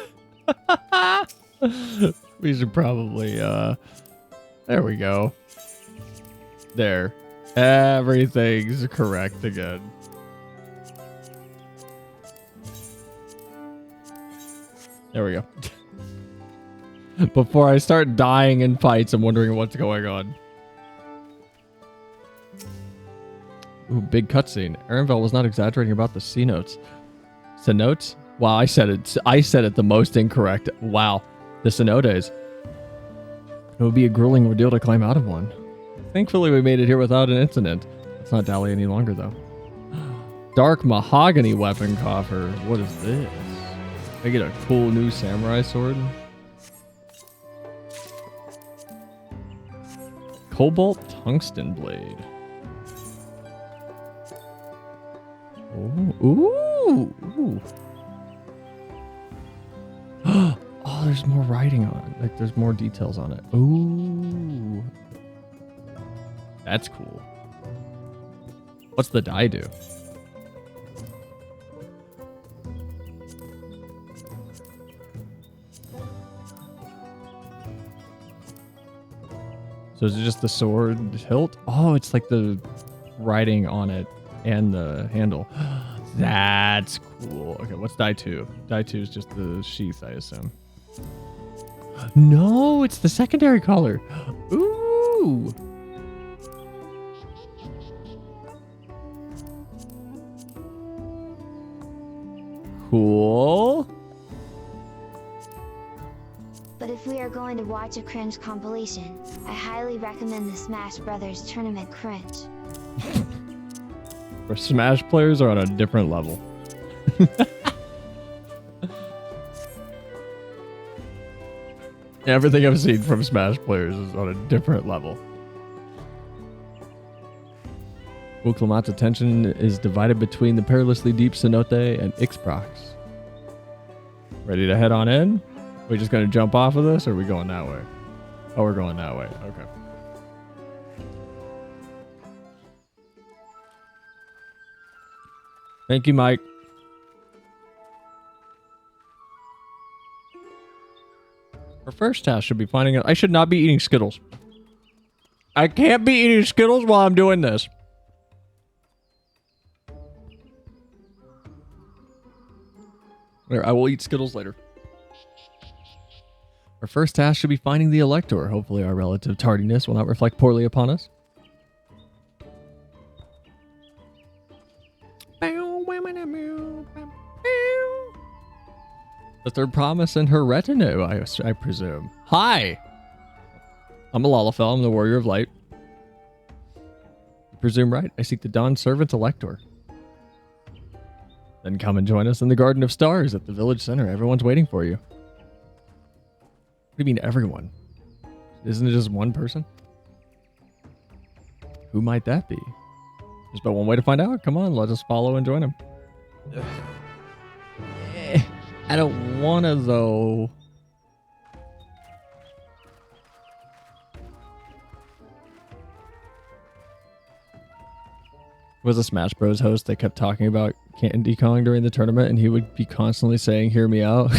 We should probably... There we go. There. Everything's correct again. There we go. Before I start dying in fights, I'm wondering what's going on. Ooh, big cutscene. Aaronville was not exaggerating about the C notes. Cenotes? Wow, I said it the most incorrect. Wow. The cenotes. It would be a grueling ordeal to climb out of one. Thankfully, we made it here without an incident. Let's not dally any longer, though. Dark mahogany weapon coffer. What is this? I get a cool new samurai sword. Cobalt tungsten blade. Ooh. Ooh. Oh, there's more writing on it. Like, there's more details on it. Ooh. That's cool. What's the die do? So is it just the sword hilt? Oh, it's like the writing on it and the handle. That's cool. Okay, what's die 2? Die 2 is just the sheath, I assume. No, it's the secondary color. Ooh. Cool. But if we are going to watch a cringe compilation, I highly recommend the Smash Brothers Tournament Cringe. Where Smash players are on a different level. Everything I've seen from Smash players is on a different level. Uklamat's attention is divided between the perilously deep cenote and Ixprox. Ready to head on in? We just gonna jump off of this, or are we going that way? Oh, we're going that way. Okay. Thank you, Mike. Our first task should be finding out. I should not be eating Skittles. I can't be eating Skittles while I'm doing this. I will eat Skittles later. Our first task should be finding the Elector. Hopefully our relative tardiness will not reflect poorly upon us. The third promise in her retinue, I presume. Hi! I'm a Lalafell. I'm the Warrior of Light. I presume right. I seek the Dawn Servant Elector. Then come and join us in the Garden of Stars at the village center. Everyone's waiting for you. What do you mean everyone? Isn't it just one person? Who might that be? There's but one way to find out. Come on, let us follow and join him. I don't wanna though. Was a Smash Bros host that kept talking about Candy Kong during the tournament, and he would be constantly saying, "Hear me out."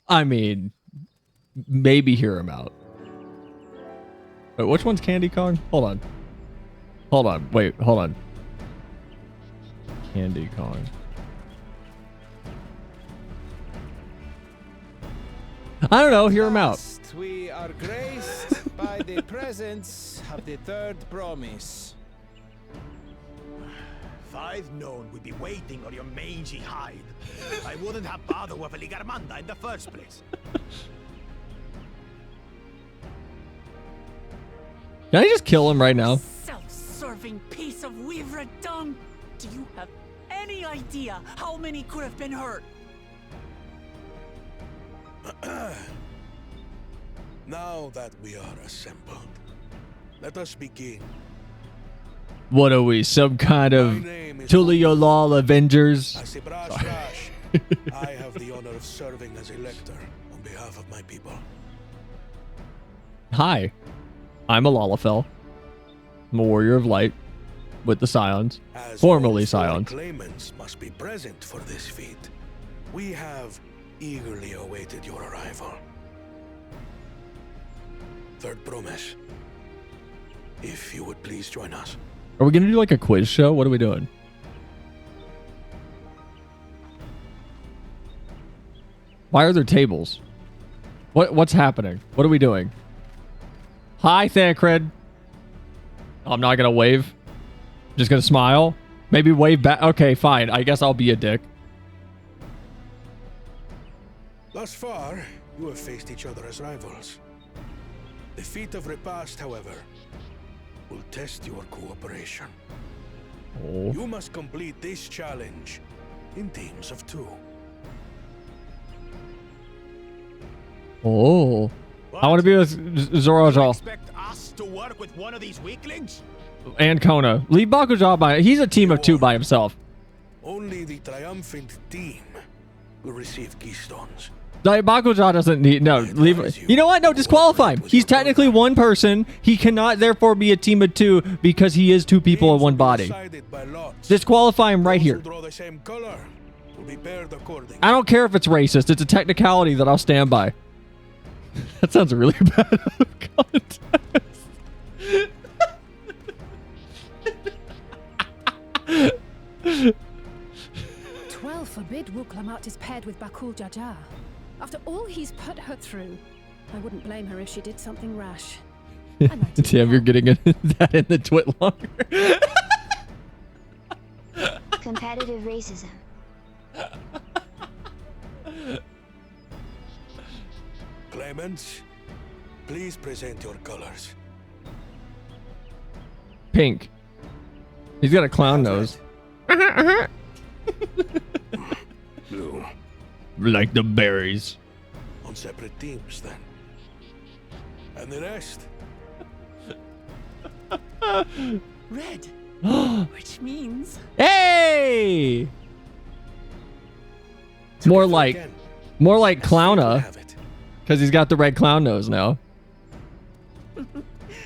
I mean, maybe hear him out. Wait, which one's Candy Kong? Hold on. Hold on. Wait, hold on. Candy Kong. I don't know. Hear him out. We are graced by the presence of the third promise. If I'd known we'd be waiting on your mangy hide, I wouldn't have bothered with a Ligarmanda in the first place. Can I just kill him right now? Self-serving piece of weaver dung! Do you have any idea how many could have been hurt? Now that we are assembled, let us begin. What are we, some kind of Tuliolal Avengers? I have the honor of serving as Elector on behalf of my people. Hi, I'm a Lalafell. I'm a Warrior of Light with the Scions, formerly Scions. Claimants must be present for this feat. We have eagerly awaited your arrival. Third promise. If you would please join us. Are we gonna do like a quiz show? What are we doing? Why are there tables? What's happening? What are we doing? Hi, Thancred. I'm not gonna wave. I'm just gonna smile. Maybe wave back. Okay, fine. I guess I'll be a dick. Thus far, you have faced each other as rivals. The feat of repast, however, will test your cooperation. Oh. You must complete this challenge in teams of 2. Oh. I want to be with Zorojal. Expect us to work with one of these weaklings? And Kona. Leave Bakuja by. He's a team of 2 by himself. Only the triumphant team will receive keystones. Bakuja doesn't need. No, leave. You know what? No, disqualify him. He's technically one person. He cannot therefore be a team of 2 because he is 2 people in one body. Disqualify him right here. I don't care if it's racist. It's a technicality that I'll stand by. That sounds really bad out of context. 12 forbid Wuklamart is paired with Bakul Jaja. After all he's put her through, I wouldn't blame her if she did something rash. Damn, you're getting that in the twit longer. Competitive racism. Claimants, please present your colors. Pink. He's got a clown nose. Blue. Like the berries. On separate teams, then. And the rest? Red. Which means... Hey! More like Clowna. Because he's got the red clown nose now.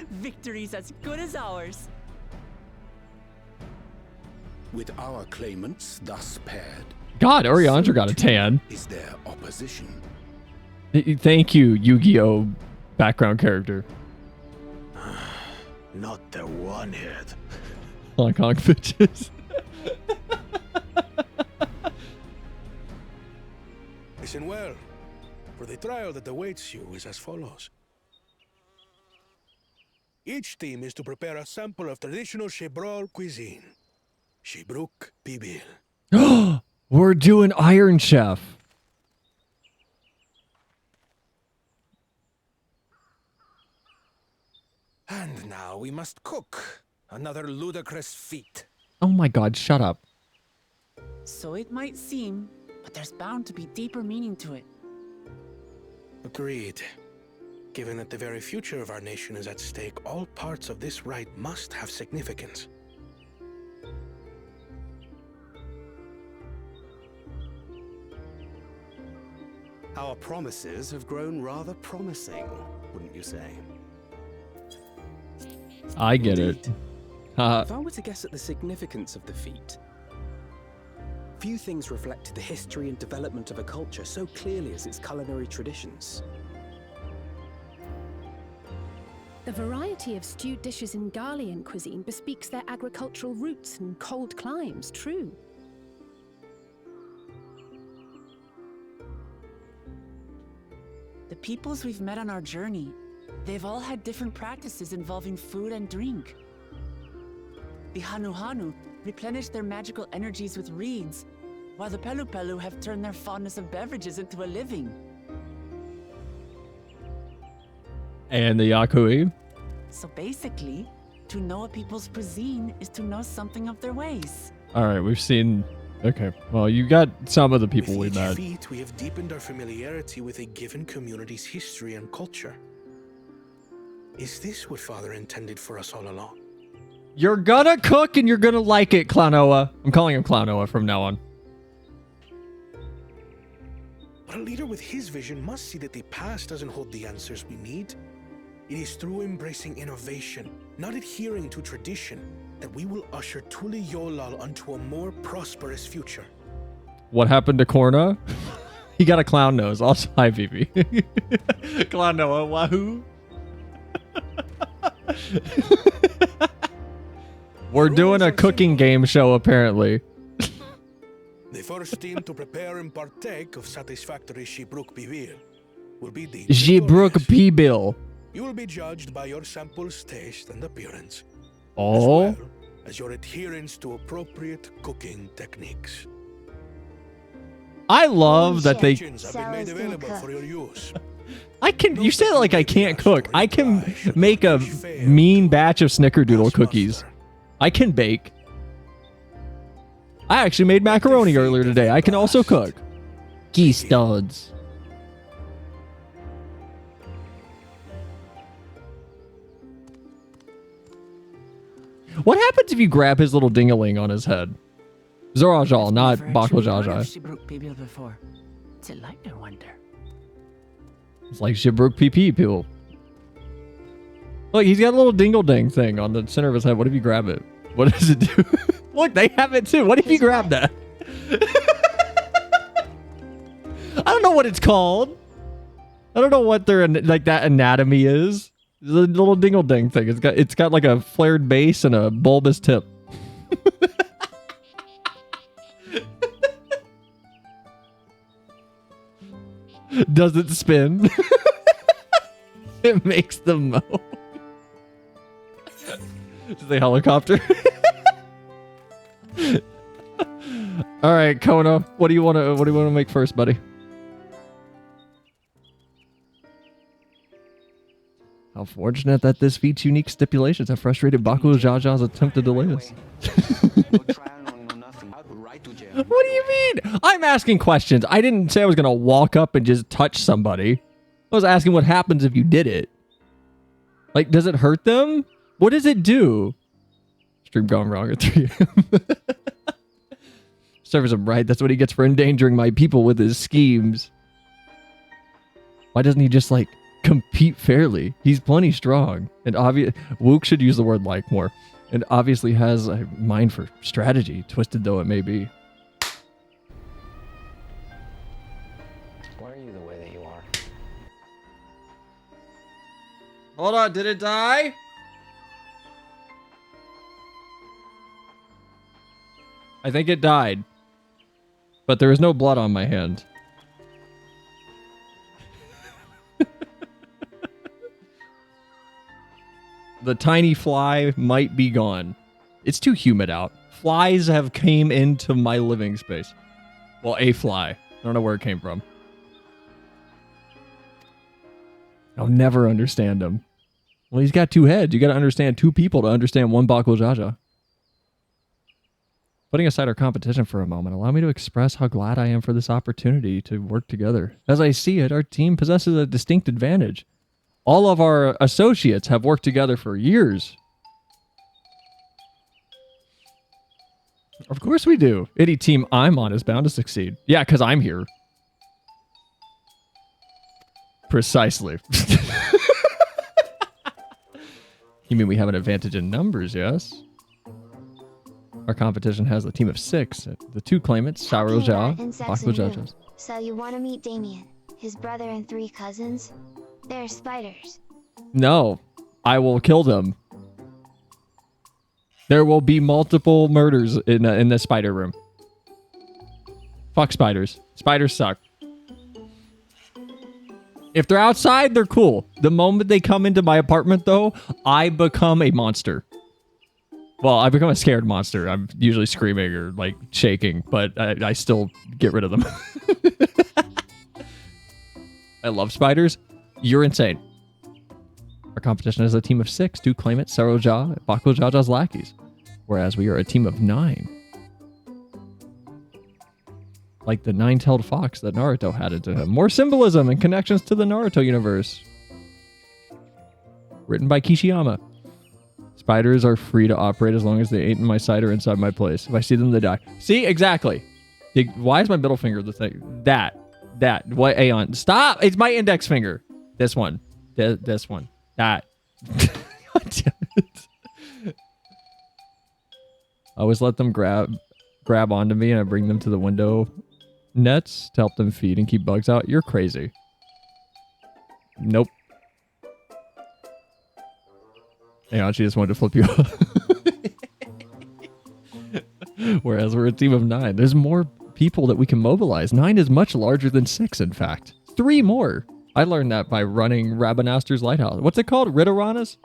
Victory's as good as ours. With our claimants thus paired, God, Oriandra got a tan. is there opposition? Thank you, Yu-Gi-Oh! Background character. Not the one head. Hong Kong bitches. Listen well, for the trial that awaits you is as follows. Each team is to prepare a sample of traditional Shebrol cuisine. Shibruk Pibil. We're doing Iron Chef. And now we must cook. Another ludicrous feat. Oh my god, shut up. So it might seem, but there's bound to be deeper meaning to it. Agreed. Given that the very future of our nation is at stake, all parts of this rite must have significance. Our promises have grown rather promising, wouldn't you say? I get it. If I were to guess at the significance of the feat, few things reflect the history and development of a culture so clearly as its culinary traditions. The variety of stewed dishes in Garlean cuisine bespeaks their agricultural roots and cold climes, true. The peoples we've met on our journey, they've all had different practices involving food and drink. The Hanu replenish their magical energies with reeds, while the Pelu have turned their fondness of beverages into a living. And the Yakui? So basically, to know a people's cuisine is to know something of their ways. Alright, we've seen... Okay, well, you got some of the people we met. With each feat, we have deepened our familiarity with a given community's history and culture. Is this what Father intended for us all along? You're gonna cook and you're gonna like it, Clownoa. I'm calling him Clownoa from now on. But a leader with his vision must see that the past doesn't hold the answers we need. It is through embracing innovation, not adhering to tradition, that we will usher Tuli Yolal onto a more prosperous future. What happened to Korna? He got a clown nose. Also, hi, Vivi. Clownoa, wahoo. We're doing a cooking game show, apparently. The first team to prepare and partake of satisfactory Shibruk Pibil will be the Shibruk Pibil. You will be judged by your sample's taste and appearance, Oh. as well as your adherence to appropriate cooking techniques. I love that they... Kitchens have been made available for your use. I can... You say it like I can't cook. I can make a mean batch of snickerdoodle cookies. I can bake. I actually made macaroni earlier today. I can also cook. Geese studs. What happens if you grab his little dingaling on his head? Zorajal, not Baklajaja. Shibruk Pibil before. It's a lighter wonder. It's like Shibruk PP people. Look, he's got a little dingle ding thing on the center of his head. What if you grab it? What does it do? Look, they have it too. What if you grab that? I don't know what it's called. I don't know what their like that anatomy is. The little dingle ding thing. It's got like a flared base and a bulbous tip. Does it spin? It makes the mo. Is the helicopter? All right, Kona, what do you want to make first, buddy? How fortunate that this feat's unique stipulations have frustrated Baku Jaja's attempt to delay us. What do you mean? I'm asking questions. I didn't say I was going to walk up and just touch somebody. I was asking what happens if you did it. Like, does it hurt them? What does it do? Stream gone wrong at 3 a.m. Serves him right. That's what he gets for endangering my people with his schemes. Why doesn't he just, like, compete fairly? He's plenty strong. And Wook should use the word like more. And obviously has a mind for strategy, twisted though it may be. Why are you the way that you are? Hold on, did it die? I think it died. But there is no blood on my hand. The tiny fly might be gone. It's too humid out. Flies have came into my living space. Well, a fly. I don't know where it came from. I'll never understand him. Well, he's got two heads. You got to understand two people to understand one Bakul Jaja. Putting aside our competition for a moment, allow me to express how glad I am for this opportunity to work together. As I see it, our team possesses a distinct advantage. All of our associates have worked together for years. Of course we do. Any team I'm on is bound to succeed. Yeah, because I'm here. Precisely. You mean we have an advantage in numbers, yes? Our competition has a team of 6. The 2 claimants, Saroja, Bakul. So you want to meet Damien, his brother and 3 cousins? They're spiders. No, I will kill them. There will be multiple murders in the spider room. Fuck spiders. Spiders suck. If they're outside, they're cool. The moment they come into my apartment, though, I become a monster. Well, I become a scared monster. I'm usually screaming or, like, shaking, but I still get rid of them. I love spiders. You're insane. Our competition is a team of 6, 2 claimants, Saroja, Bakul Jaja's lackeys, whereas we are a team of 9. Like the 9-tailed fox that Naruto had into him. More symbolism and connections to the Naruto universe. Written by Kishiyama. Spiders are free to operate as long as they ain't in my sight or inside my place. If I see them, they die. See? Exactly. Why is my middle finger the thing? That. What? Aeon. Stop! It's my index finger. This one. This one. That. God damn it. I always let them grab onto me and I bring them to the window nets to help them feed and keep bugs out. You're crazy. Nope. Hang on, she just wanted to flip you off. Whereas we're a team of 9. There's more people that we can mobilize. 9 is much larger than 6, in fact. 3 more. I learned that by running Rabanaster's Lighthouse. What's it called? Ridorana's?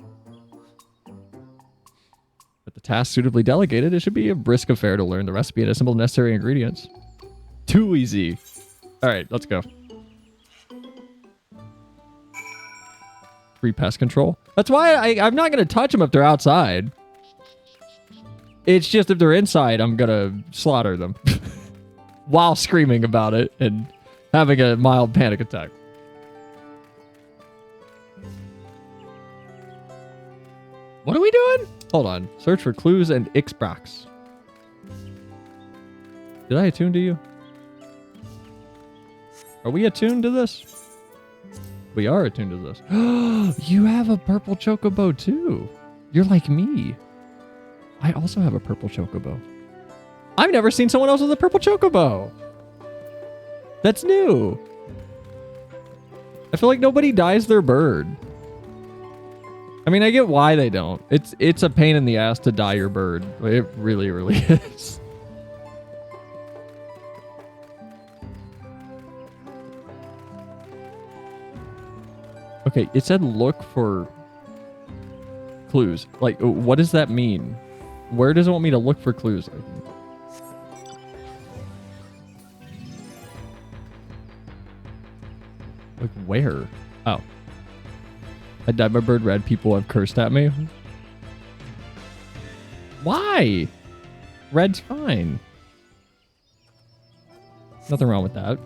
With the task suitably delegated, it should be a brisk affair to learn the recipe and assemble necessary ingredients. Too easy. Alright, let's go. Free pest control. That's why I'm not going to touch them if they're outside. It's just if they're inside, I'm going to slaughter them. While screaming about it and having a mild panic attack. What are we doing? Hold on. Search for clues and Xbox. Did I attune to you? Are we attuned to this? We are attuned to this. You have a purple chocobo too. You're like me. I also have a purple chocobo. I've never seen someone else with a purple chocobo. That's new. I feel like nobody dyes their bird. I mean, I get why they don't. It's a pain in the ass to dye your bird. It really, really is. Okay, it said look for clues. Like, what does that mean? Where does it want me to look for clues? Like, where? Oh. I dyed my bird red. People have cursed at me. Why? Red's fine. Nothing wrong with that.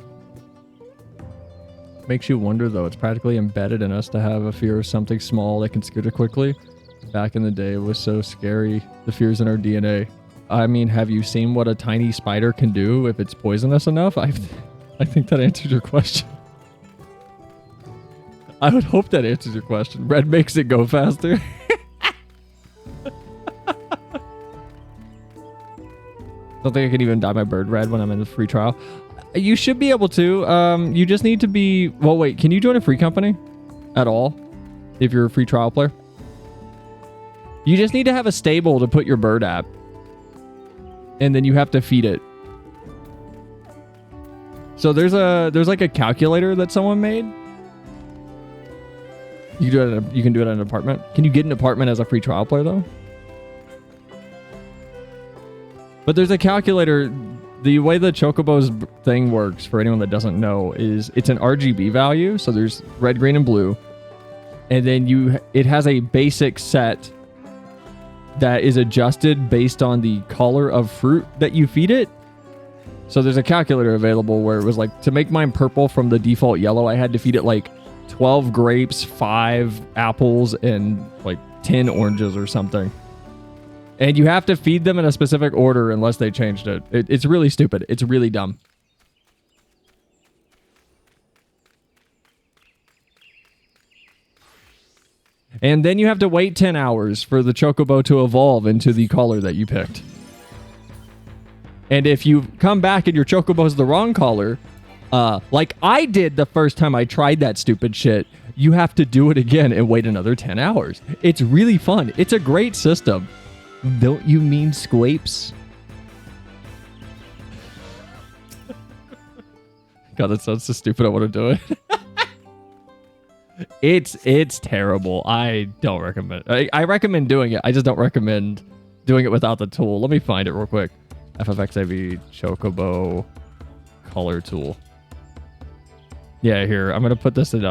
Makes you wonder, though. It's practically embedded in us to have a fear of something small that can skitter quickly. Back in the day, it was so scary. The fear's in our DNA. I mean, have you seen what a tiny spider can do if it's poisonous enough? I think that answers your question. I would hope that answers your question. Red makes it go faster. Don't think I can even dye my bird red when I'm in the free trial. You should be able to. You just need to be... Well, wait. Can you join a free company at all if you're a free trial player? You just need to have a stable to put your bird at. and then you have to feed it. So there's like a calculator that someone made. You can do it at an apartment. Can you get an apartment as a free trial player though? But there's a calculator. The way the Chocobo's thing works, for anyone that doesn't know, is it's an RGB value. So there's red, green, and blue. And then it has a basic set that is adjusted based on the color of fruit that you feed it. So there's a calculator available where it was like, to make mine purple from the default yellow, I had to feed it like 12 grapes, 5 apples, and like 10 oranges or something. And you have to feed them in a specific order unless they changed it. It's really stupid. It's really dumb. And then you have to wait 10 hours for the Chocobo to evolve into the color that you picked. And if you come back and your Chocobo is the wrong color, like I did the first time I tried that stupid shit, you have to do it again and wait another 10 hours. It's really fun. It's a great system. Don't you mean Squapes? God, that sounds so stupid. I want to do it. It's terrible. I don't recommend it. I recommend doing it. I just don't recommend doing it without the tool. Let me find it real quick. ffxiv Chocobo color tool. Yeah, here. I'm going to put this in...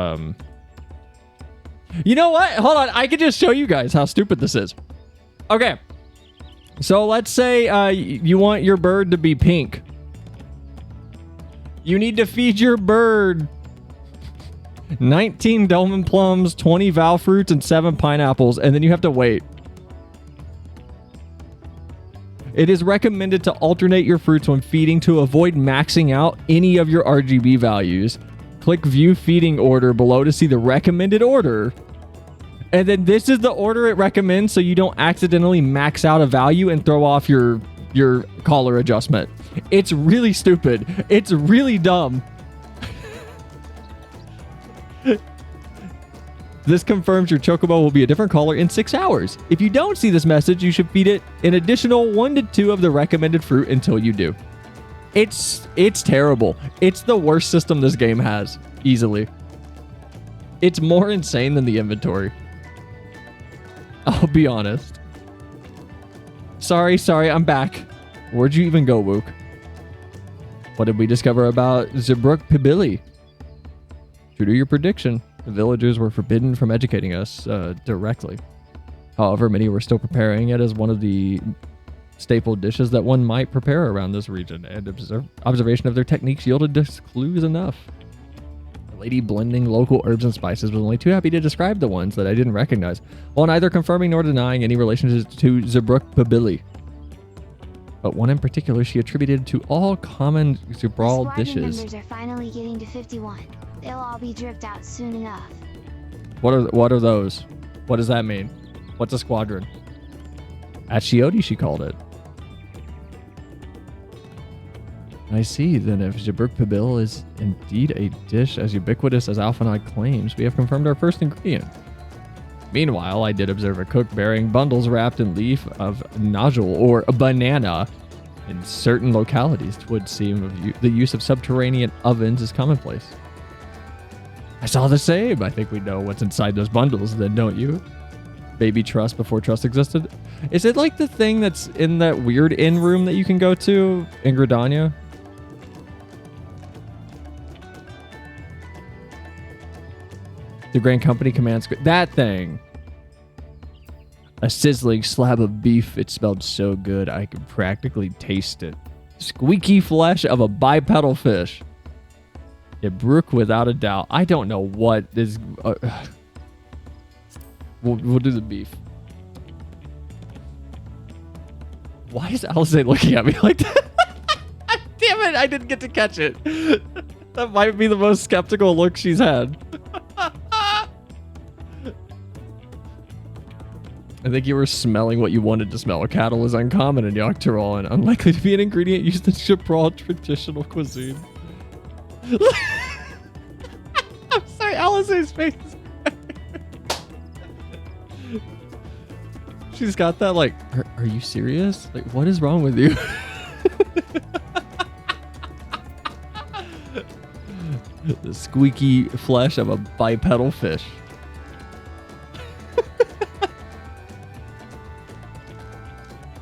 You know what? Hold on. I can just show you guys how stupid this is. Okay. So let's say you want your bird to be pink. You need to feed your bird 19 Delman plums, 20 Val fruits, and 7 pineapples, and then you have to wait. It is recommended to alternate your fruits when feeding to avoid maxing out any of your RGB values. Click View Feeding Order below to see the recommended order. And then this is the order it recommends so you don't accidentally max out a value and throw off your color adjustment. It's really stupid. It's really dumb. This confirms your Chocobo will be a different color in 6 hours. If you don't see this message, you should feed it an additional 1 to 2 of the recommended fruit until you do. It's terrible. It's the worst system this game has, easily. It's more insane than the inventory. I'll be honest. Sorry, I'm back. Where'd you even go, Wook? What did we discover about Zebruk Pibili? True to your prediction, the villagers were forbidden from educating us directly. However, many were still preparing it as one of the staple dishes that one might prepare around this region, and observation of their techniques yielded us clues enough. The lady blending local herbs and spices was only too happy to describe the ones that I didn't recognize, while neither confirming nor denying any relationship to Zebruk Pibili. But one in particular she attributed to all common Zubral dishes. Members are finally getting to 51. They'll all be dripped out soon enough. What are those? What does that mean? What's a squadron? Achiote, she called it. I see, then if Zebruk Pibil is indeed a dish as ubiquitous as Alphanod claims, we have confirmed our first ingredient. Meanwhile, I did observe a cook bearing bundles wrapped in leaf of nodule or a banana. In certain localities, it would seem the use of subterranean ovens is commonplace. I saw the same. I think we know what's inside those bundles, then, don't you? Baby trust before trust existed? Is it like the thing that's in that weird inn room that you can go to in Gridania? The Grand Company commands... That thing! A sizzling slab of beef. It smelled so good I could practically taste it. Squeaky flesh of a bipedal fish. It brook without a doubt. I don't know what is... We'll do the beef. Why is Alisaie looking at me like that? Damn it, I didn't get to catch it. That might be the most skeptical look she's had. I think you were smelling what you wanted to smell. Cattle is uncommon in Yogg-Tyrol and unlikely to be an ingredient used in Chipral traditional cuisine. I'm sorry, Alisaie's face. She's got that like, are you serious? Like, what is wrong with you? The squeaky flesh of a bipedal fish.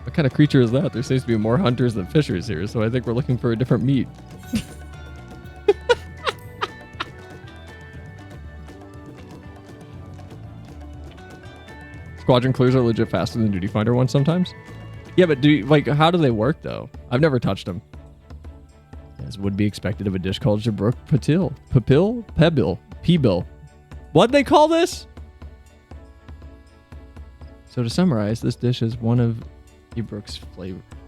What kind of creature is that? There seems to be more hunters than fishers here, so I think we're looking for a different meat. Squadron clears are legit faster than Duty Finder ones sometimes. Yeah, but how do they work though? I've never touched them. As would be expected of a dish called Jabruk Patil. Papil? Pebil. Pebil. What'd they call this? So to summarize, this dish is one of Jabruk's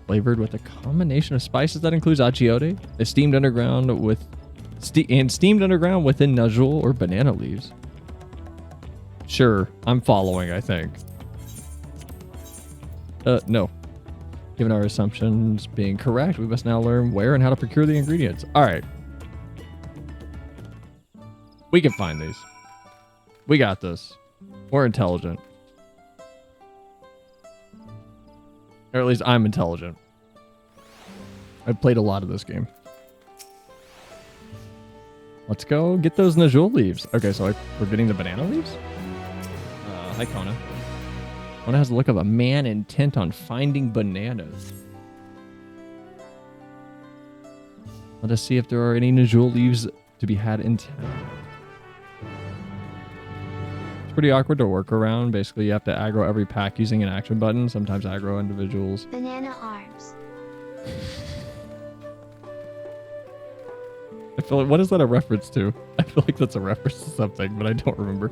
flavored with a combination of spices that includes achiote, steamed underground within najul or banana leaves. Sure, I'm following, I think. No. Given our assumptions being correct, we must now learn where and how to procure the ingredients. All right. We can find these. We got this. We're intelligent. Or at least I'm intelligent. I've played a lot of this game. Let's go get those najul leaves. Okay, so we're getting the banana leaves? Hi, Kona. Kona has the look of a man intent on finding bananas. Let us see if there are any najul leaves to be had in town. It's pretty awkward to work around. Basically, you have to aggro every pack using an action button. Sometimes aggro individuals. Banana arms. I feel like, what is that a reference to? I feel like that's a reference to something, but I don't remember.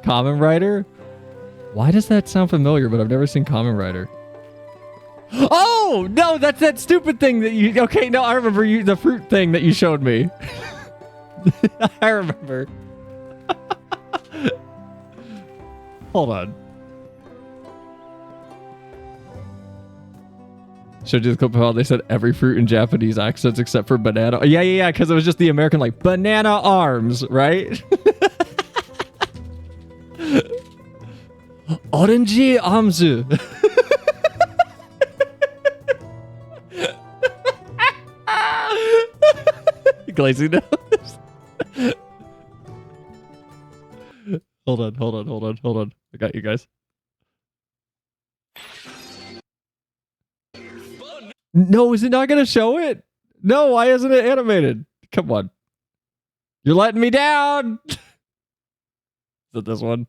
Kamen Rider? Why does that sound familiar, but I've never seen Kamen Rider? Oh, no, that's that stupid thing that you... Okay, no, I remember the fruit thing that you showed me. I remember. Hold on. Showed you the clip of how they said every fruit in Japanese accents except for banana. Yeah, because it was just the American, like, banana arms, right? Orange arms. Glazing nose. Hold on. I got you guys. No, is it not going to show it? No, why isn't it animated? Come on. You're letting me down. Is it this one?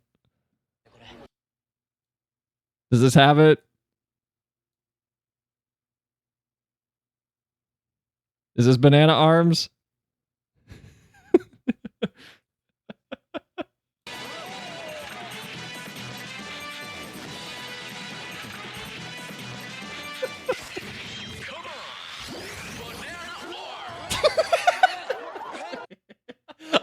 Does this have it? Is this banana arms?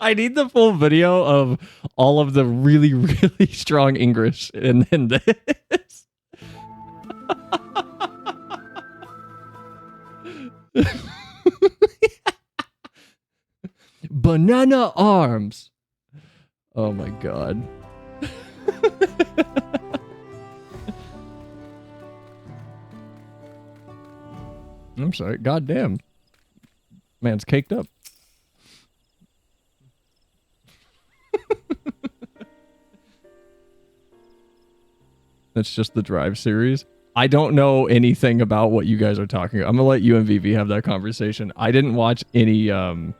I need the full video of all of the really, really strong English and then this. Banana arms. Oh my god. I'm sorry. God damn. Man's caked up. That's just the Drive series. I don't know anything about what you guys are talking about. I'm gonna let you and Vivi have that conversation. I didn't watch any like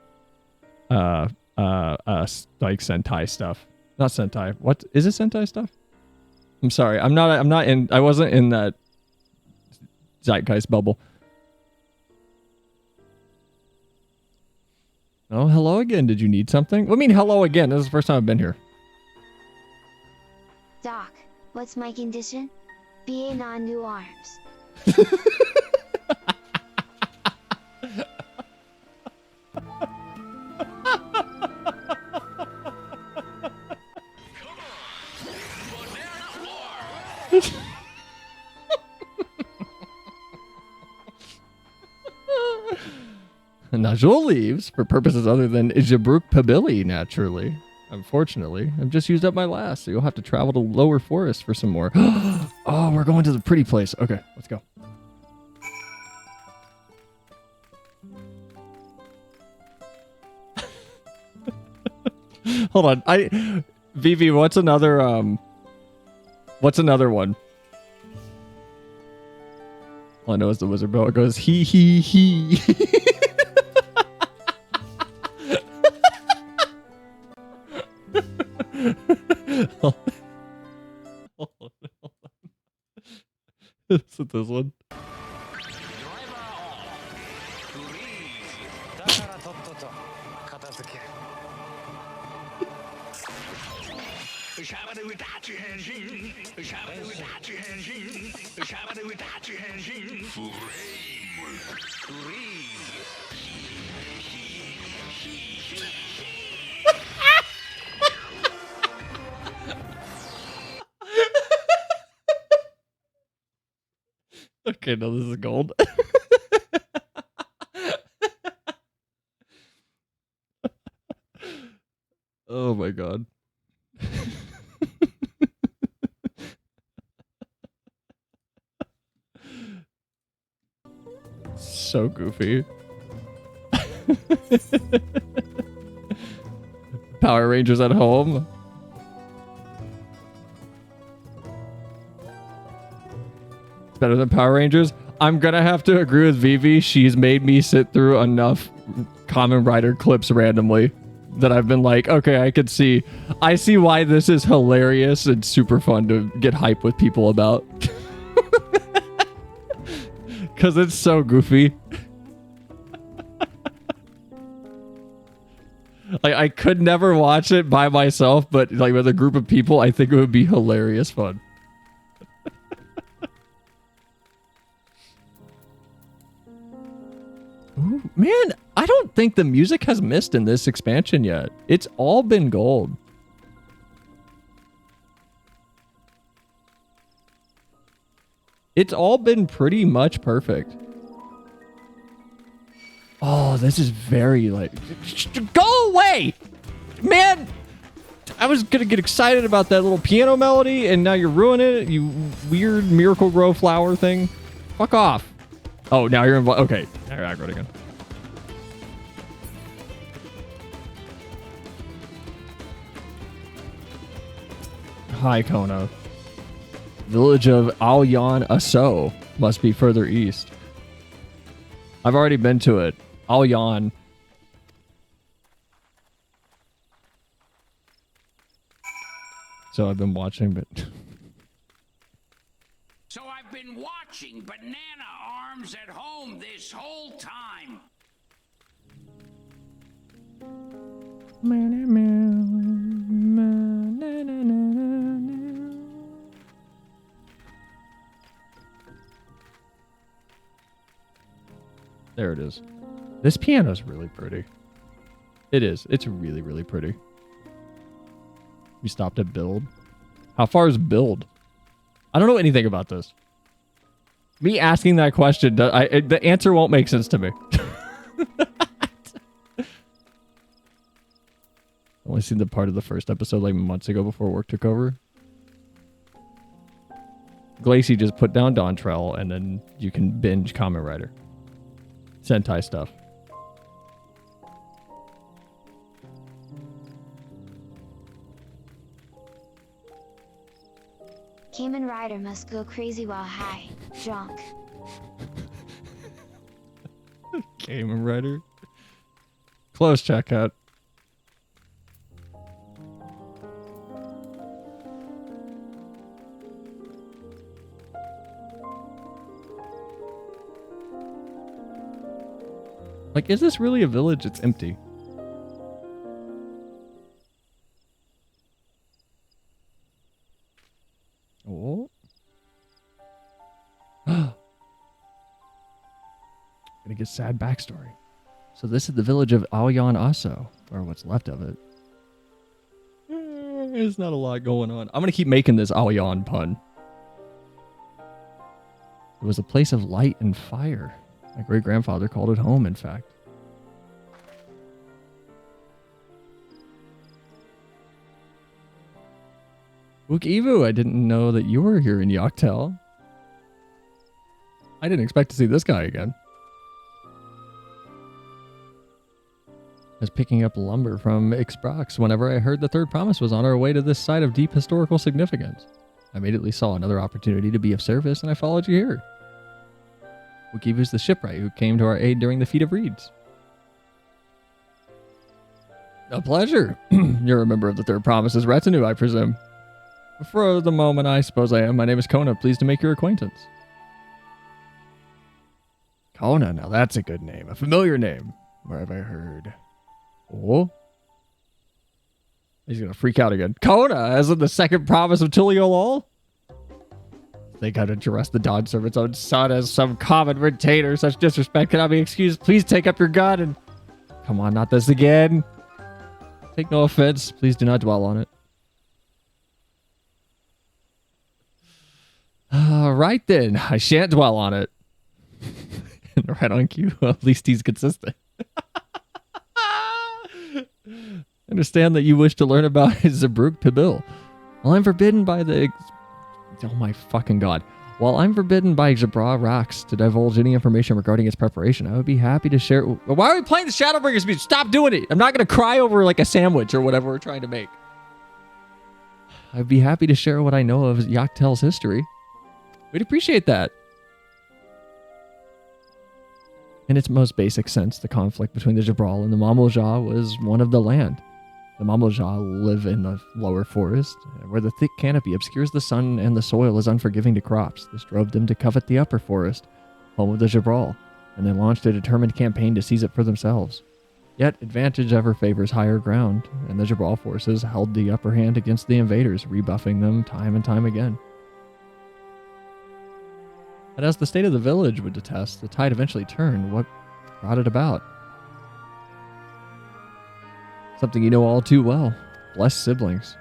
Sentai stuff. Not Sentai. What is it? Sentai stuff? I'm sorry. I wasn't in that zeitgeist bubble. Oh, hello again. Did you need something? What do you mean hello again? This is the first time I've been here. Doc, what's my condition? BA non-new arms. Najul leaves for purposes other than Jabruk Pabili, naturally. Unfortunately, I've just used up my last, so you'll have to travel to lower forest for some more. Oh, we're going to the pretty place. Okay, let's go. Hold on. Vivi, what's another one? All I know is the wizard bell. It goes he. Is it this one? Okay, no, this is gold. Oh my god. So goofy. Power Rangers at home. Better than Power Rangers. I'm gonna have to agree with Vivi. She's made me sit through enough Kamen Rider clips randomly that I've been like, okay, I see why this is hilarious and super fun to get hype with people about. Because it's so goofy. Like, I could never watch it by myself, but like with a group of people, I think it would be hilarious fun. Ooh, man, I don't think the music has missed in this expansion yet. It's all been gold. It's all been pretty much perfect. Oh, this is very like... Go away! Man! I was gonna get excited about that little piano melody, and now you're ruining it, you weird Miracle Grow flower thing. Fuck off. Oh, now you're involved. Okay, now you're aggroed again. Hi, Kona. Village of Aoyan Aso must be further east. I've already been to it. Aoyan. So I've been watching, but... So I've been watching Banana Arms at home this whole time. There it is. This piano's really pretty. It is. It's really, really pretty. We stopped at build. How far is build? I don't know anything about this. Me asking that question, the answer won't make sense to me. Only seen the part of the first episode like months ago before work took over. Glacy just put down DAWNTRAIL and then you can binge Kamen Rider. Sentai stuff. Kamen Rider must go crazy while high, drunk. Kamen Rider. Close checkout. Like, is this really a village? It's empty. Oh. Gonna get sad backstory. So this is the village of Aoyan Aso, or what's left of it. There's not a lot going on. I'm gonna keep making this Aoyan pun. It was a place of light and fire. My great-grandfather called it home, in fact. Wook Evu, I didn't know that you were here in Yoctel. I didn't expect to see this guy again. was picking up lumber from Ixbrox whenever I heard the third promise was on our way to this site of deep historical significance. I immediately saw another opportunity to be of service, and I followed you here. Wookiee was the shipwright who came to our aid during the Feat of Reeds. A pleasure. You're a member of the Third Promise's retinue, I presume. For the moment, I suppose I am. My name is Kona. Pleased to make your acquaintance. Kona, now that's a good name. A familiar name. Where have I heard? Oh? He's going to freak out again. Kona, as in the second promise of Tuliolol? They got to dress the Dawn Servant's own son as some common retainer. Such disrespect cannot be excused. Please take up your gun and... Come on, not this again. Take no offense. Please do not dwell on it. Right then. I shan't dwell on it. Right on cue. At least he's consistent. I understand that you wish to learn about Zabruk Pibil. While I'm forbidden by the... Oh my fucking god. While I'm forbidden by Jabra Rocks to divulge any information regarding its preparation, I would be happy to share... Why are we playing the Shadowbringers music? Stop doing it! I'm not going to cry over like a sandwich or whatever we're trying to make. I'd be happy to share what I know of Yaktel's history. We'd appreciate that. In its most basic sense, the conflict between the Jabral and the Mamulja was one of the land. The Mamulja live in the lower forest, where the thick canopy obscures the sun and the soil is unforgiving to crops. This drove them to covet the upper forest, home of the Jabral, and they launched a determined campaign to seize it for themselves. Yet, advantage ever favors higher ground, and the Jabral forces held the upper hand against the invaders, rebuffing them time and time again. But as the state of the village would attest, the tide eventually turned. What brought it about? Something you know all too well. Blessed siblings.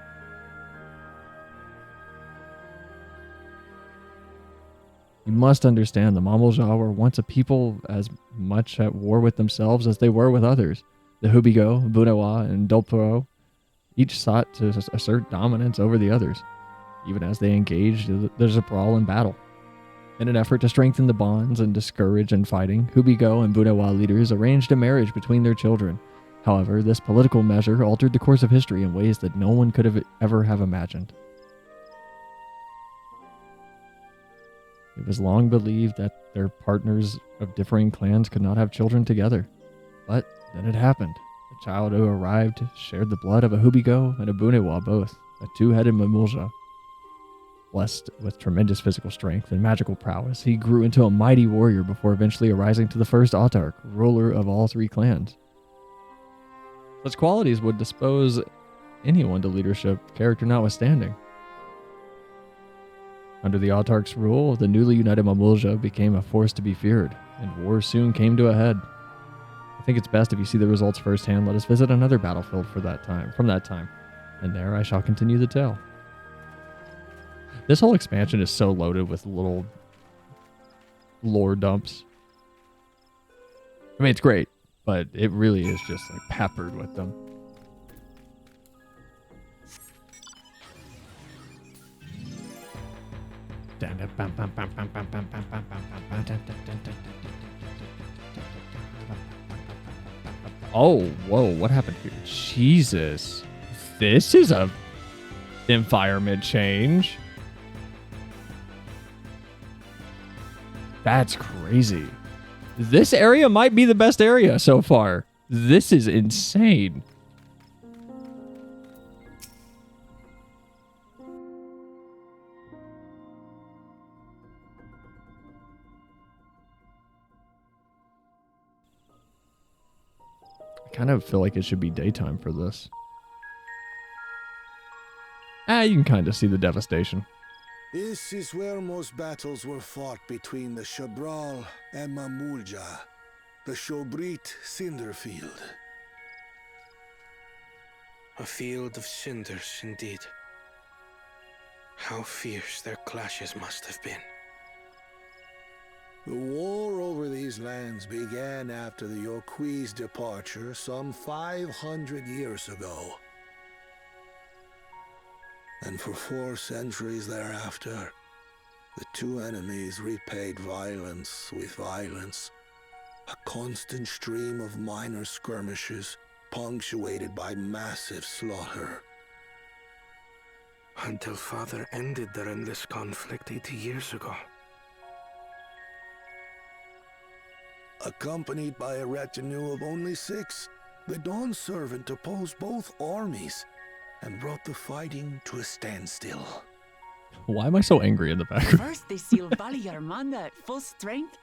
You must understand the Mamulja were once a people as much at war with themselves as they were with others. The Hubigo, Bunawa, and Dolporo each sought to assert dominance over the others, even as they engaged the Zabral in battle. In an effort to strengthen the bonds and discourage infighting, Hubigo and Bunawa leaders arranged a marriage between their children. However, this political measure altered the course of history in ways that no one could ever have imagined. It was long believed that their partners of differing clans could not have children together. But then it happened. The child who arrived shared the blood of a Hubigo and a Bunawa both, a two-headed Mamulja. Blessed with tremendous physical strength and magical prowess, he grew into a mighty warrior before eventually arising to the first Autarch, ruler of all three clans. Such qualities would dispose anyone to leadership, character notwithstanding. Under the Autarch's rule, the newly united Mamulja became a force to be feared, and war soon came to a head. I think it's best if you see the results firsthand. Let us visit another battlefield from that time, and there I shall continue the tale. This whole expansion is so loaded with little lore dumps. I mean, it's great, but it really is just like peppered with them. Oh, whoa, what happened here? Jesus. This is a environment change. That's crazy. This area might be the best area so far. This is insane. I kind of feel like it should be daytime for this. You can kind of see the devastation. This is where most battles were fought between the Shabral and Mamulja, the Shobrit Cinderfield. A field of cinders, indeed. How fierce their clashes must have been. The war over these lands began after the Yoqui's departure some 500 years ago. And for 4 centuries thereafter, the two enemies repaid violence with violence. A constant stream of minor skirmishes, punctuated by massive slaughter. Until Father ended their endless conflict 80 years ago. Accompanied by a retinue of only 6, the Dawn Servant opposed both armies and brought the fighting to a standstill. Why am I so angry in the background? First they sealed Valley Armanda at full strength,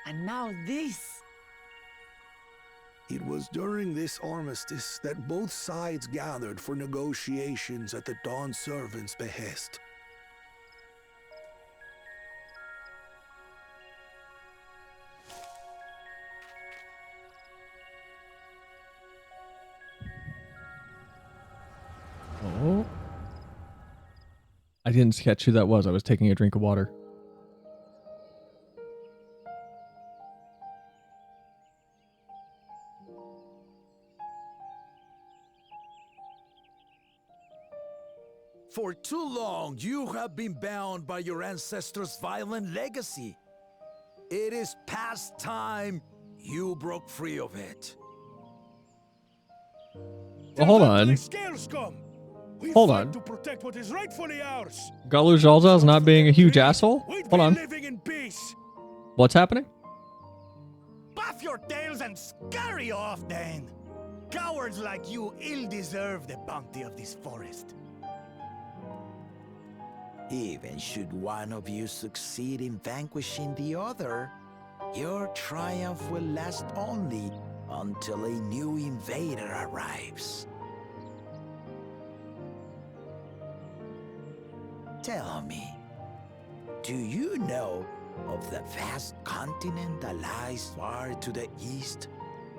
and now this. It was during this armistice that both sides gathered for negotiations at the Dawn Servant's behest. Oh. I didn't catch who that was. I was taking a drink of water. For too long, you have been bound by your ancestors' violent legacy. It is past time you broke free of it. Well, hold on. Hold on. To protect what is rightfully ours. Galu Jalza is not being a huge asshole? Hold on. Living in peace. What's happening? Buff your tails and scurry off, then. Cowards like you ill deserve the bounty of this forest. Even should one of you succeed in vanquishing the other, your triumph will last only until a new invader arrives. Tell me, do you know of the vast continent that lies far to the east,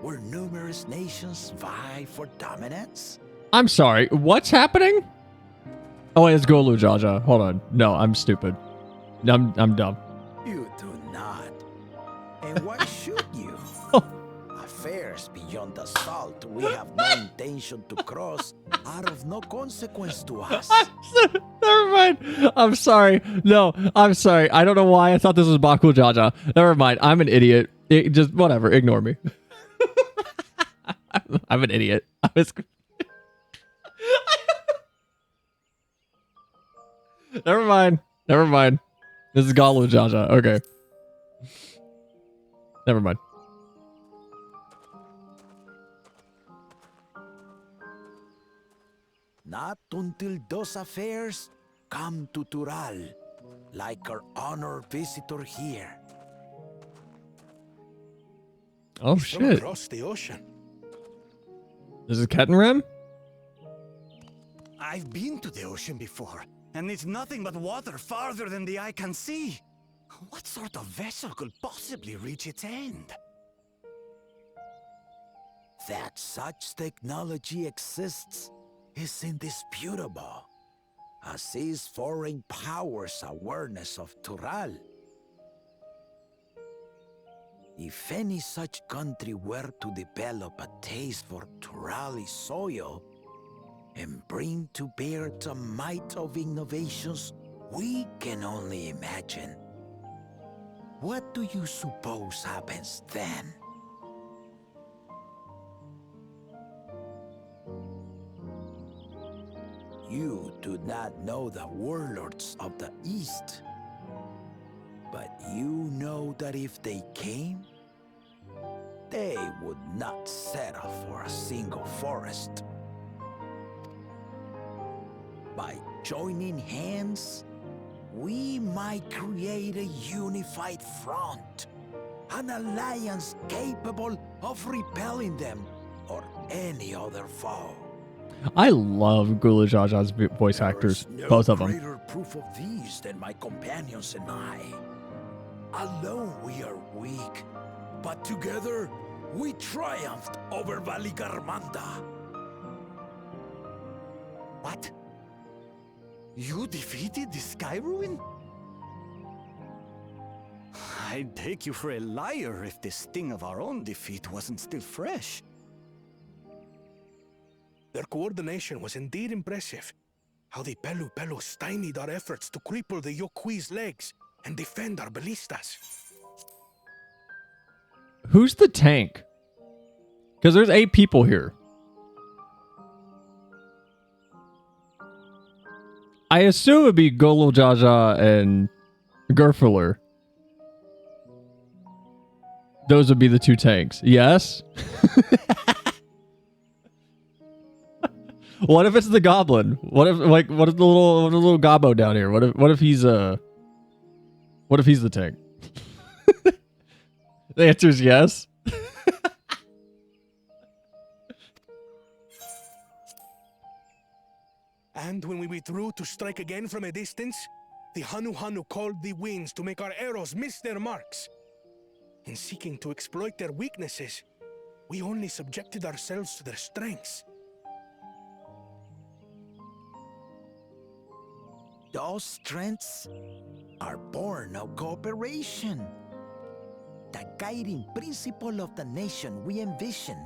where numerous nations vie for dominance? I'm sorry. What's happening? Oh, wait, it's Golu Jaja. Hold on. No, I'm stupid. I'm dumb. You do not. And why should you? Affairs beyond the salt we have no intention to cross are of no consequence to us. Never mind. I'm sorry. No, I'm sorry. I don't know why I thought this was Baku Jaja. Never mind. I'm an idiot. Just whatever. Ignore me. I'm an idiot. I was... Never mind. Never mind. This is Galu Jaja. Okay. Never mind. Not until those affairs come to Tural, like our honored visitor here. Oh, He's from shit. across the ocean. This is Kettenrem? I've been to the ocean before, and it's nothing but water farther than the eye can see. What sort of vessel could possibly reach its end? That such technology exists is indisputable, as is foreign powers' awareness of Tural. If any such country were to develop a taste for Turali soil and bring to bear the might of innovations we can only imagine, what do you suppose happens then? You do not know the warlords of the East, but you know that if they came, they would not settle for a single forest. By joining hands, we might create a unified front, an alliance capable of repelling them or any other foe. I love Gulu Jaja's voice actors, both of them. There is no greater proof of these than my companions and I. Alone we are weak, but together we triumphed over Valigarmanda. What? You defeated the Sky Ruin? I'd take you for a liar if the sting of our own defeat wasn't still fresh. Their coordination was indeed impressive. How the Pelu stymied our efforts to cripple the Yokui's legs and defend our ballistas. Who's the tank? Because there's 8 people here. I assume it'd be Golo Jaja and Gerfler. Those would be the two tanks. Yes? What if it's the goblin? What if what if the little gobbo down here? What if he's the tank? The answer is yes. And when we withdrew to strike again from a distance, the Hanu Hanu called the winds to make our arrows miss their marks. In seeking to exploit their weaknesses, we only subjected ourselves to their strengths. Those strengths are born of cooperation. The guiding principle of the nation we envision.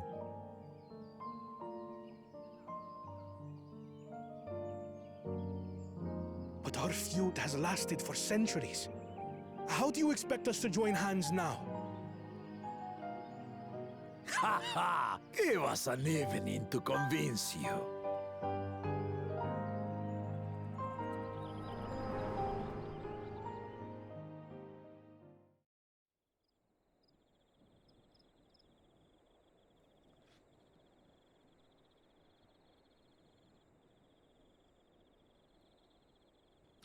But our feud has lasted for centuries. How do you expect us to join hands now? Ha ha! Give us an evening to convince you.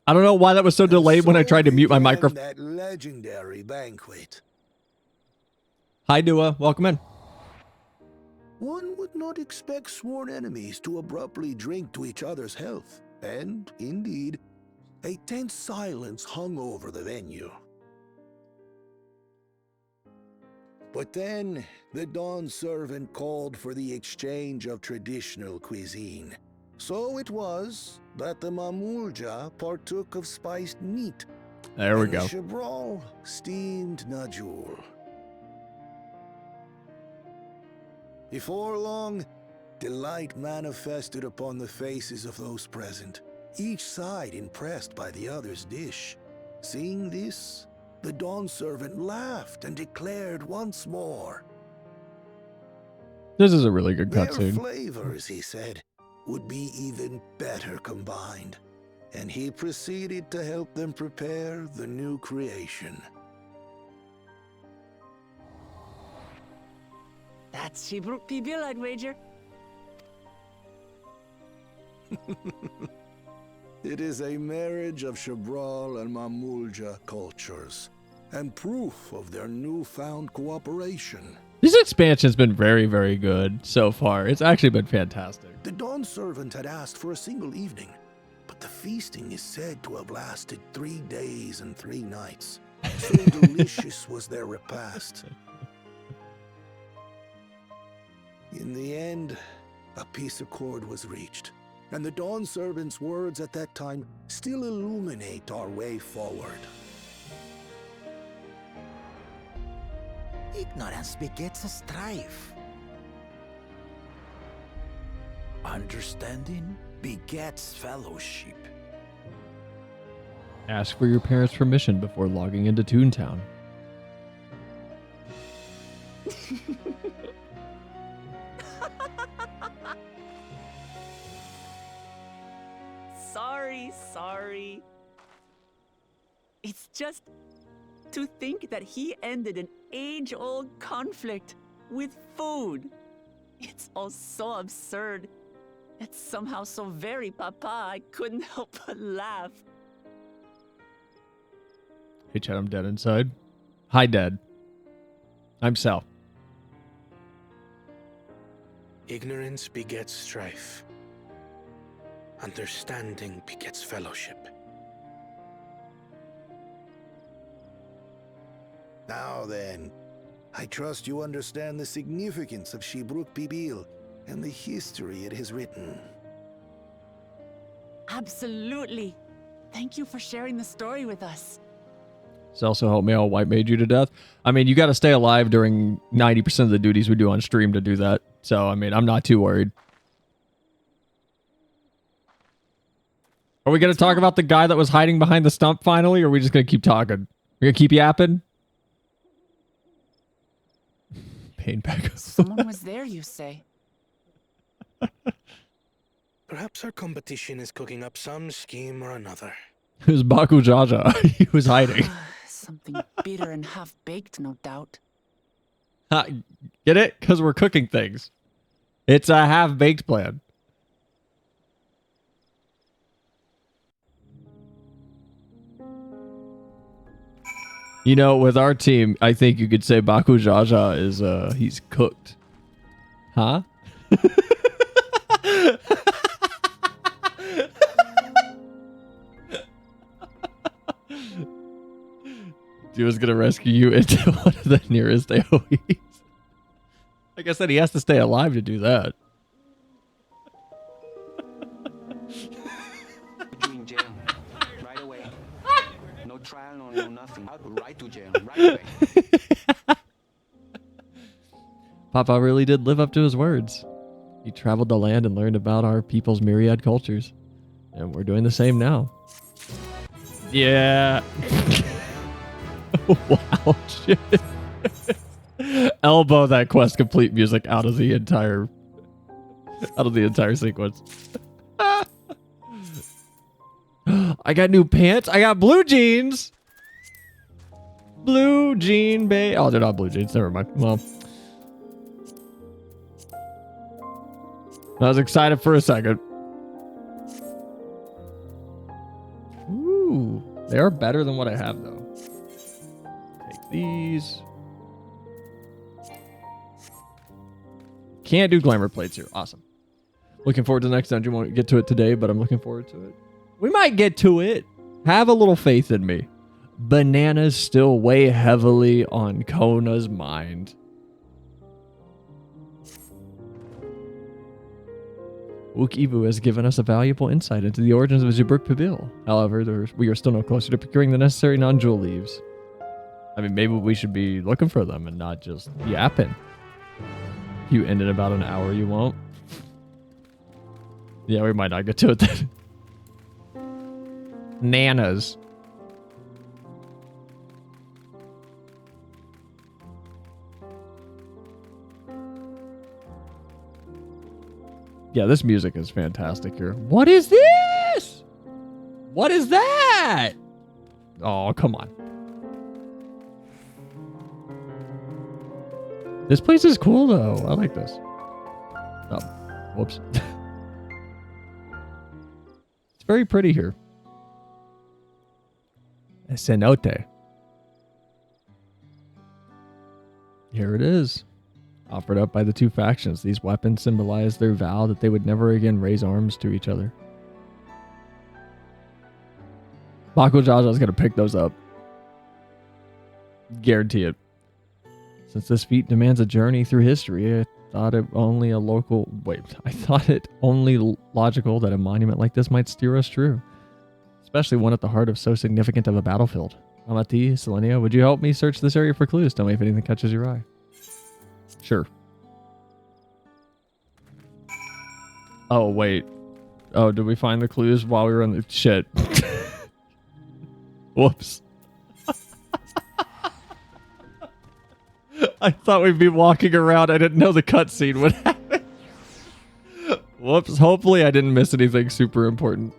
I don't know why that was so delayed when I tried to mute my microphone. That legendary banquet. Hi, Dua. Welcome in. One would not expect sworn enemies to abruptly drink to each other's health, and, indeed, a tense silence hung over the venue. But then, the Dawn Servant called for the exchange of traditional cuisine. So it was that the Mamulja partook of spiced meat. There we and go. The Chibral steamed Najul. Before long, delight manifested upon the faces of those present, each side impressed by the other's dish. Seeing this, the Dawn Servant laughed and declared once more. This is a really good Their cutscene. flavors, he said, would be even better combined, and he proceeded to help them prepare the new creation. That's Shibruk Pibil, I'd wager. It is a marriage of Chibral and Mamulja cultures, and proof of their newfound cooperation. This expansion's been very, very good so far. It's actually been fantastic. The Dawn Servant had asked for a single evening, but the feasting is said to have lasted 3 days and 3 nights. So delicious was their repast. In the end, a peace accord was reached, and the Dawn Servant's words at that time still illuminate our way forward. Ignorance begets a strife. Understanding begets fellowship. Ask for your parents' permission before logging into Toontown. Sorry. It's just to think that he ended an age-old conflict with food. It's all so absurd. It's somehow so very papa, I couldn't help but laugh. Hey, Chad, I'm dead inside. Hi, Dad. I'm Sal. Ignorance begets strife. Understanding begets fellowship. Now then, I trust you understand the significance of Shibruk Pibil and the history it has written. Absolutely. Thank you for sharing the story with us. This also helped me. I'll white mage you to death. I mean, you got to stay alive during 90% of the duties we do on stream to do that. So, I mean, I'm not too worried. Are we going to talk about the guy that was hiding behind the stump finally, or are we just going to keep talking? We're going to keep yapping? Pain back. Someone was there, you say? Perhaps our competition is cooking up some scheme or another. It was Baku Jaja. He was hiding. Something bitter and half-baked, no doubt. Ha, get it? Because we're cooking things. It's a half-baked plan. You know, with our team, I think you could say Baku Jaja is, he's cooked. Huh? Duo's gonna rescue you into one of the nearest AoEs. Like I said, he has to stay alive to do that. Put you in jail right away. No trial, no nothing. Right to jail right away. Papa really did live up to his words. He traveled the land and learned about our people's myriad cultures. And we're doing the same now. Yeah. Wow, shit. Elbow that quest complete music out of the entire sequence. I got new pants. I got blue jeans. Blue jean bay. Oh, they're not blue jeans. Never mind. Well, I was excited for a second. Ooh, they are better than what I have though. Take these. Can't do glamour plates here. Awesome. Looking forward to the next dungeon. Won't get to it today, but I'm looking forward to it. We might get to it. Have a little faith in me. Bananas still weigh heavily on Kona's mind. Wook-Ivu has given us a valuable insight into the origins of Zubruk Pibil. However, we are still no closer to procuring the necessary non-jewel leaves. I mean, maybe we should be looking for them and not just yapping. You end in about an hour, you won't? Yeah, we might not get to it then. Nanas. Yeah, this music is fantastic here. What is this? What is that? Oh, come on. This place is cool, though. I like this. Oh, whoops. It's very pretty here. A cenote. Here it is. Offered up by the two factions, these weapons symbolize their vow that they would never again raise arms to each other. Baku Jaja is going to pick those up. Guarantee it. Since this feat demands a journey through history, I thought it only logical that a monument like this might steer us true. Especially one at the heart of so significant of a battlefield. Amati, Selenia, would you help me search this area for clues? Tell me if anything catches your eye. Sure. Oh, wait. Oh, did we find the clues while we were on the... Shit. Whoops. I thought we'd be walking around. I didn't know the cutscene would happen. Whoops. Hopefully I didn't miss anything super important.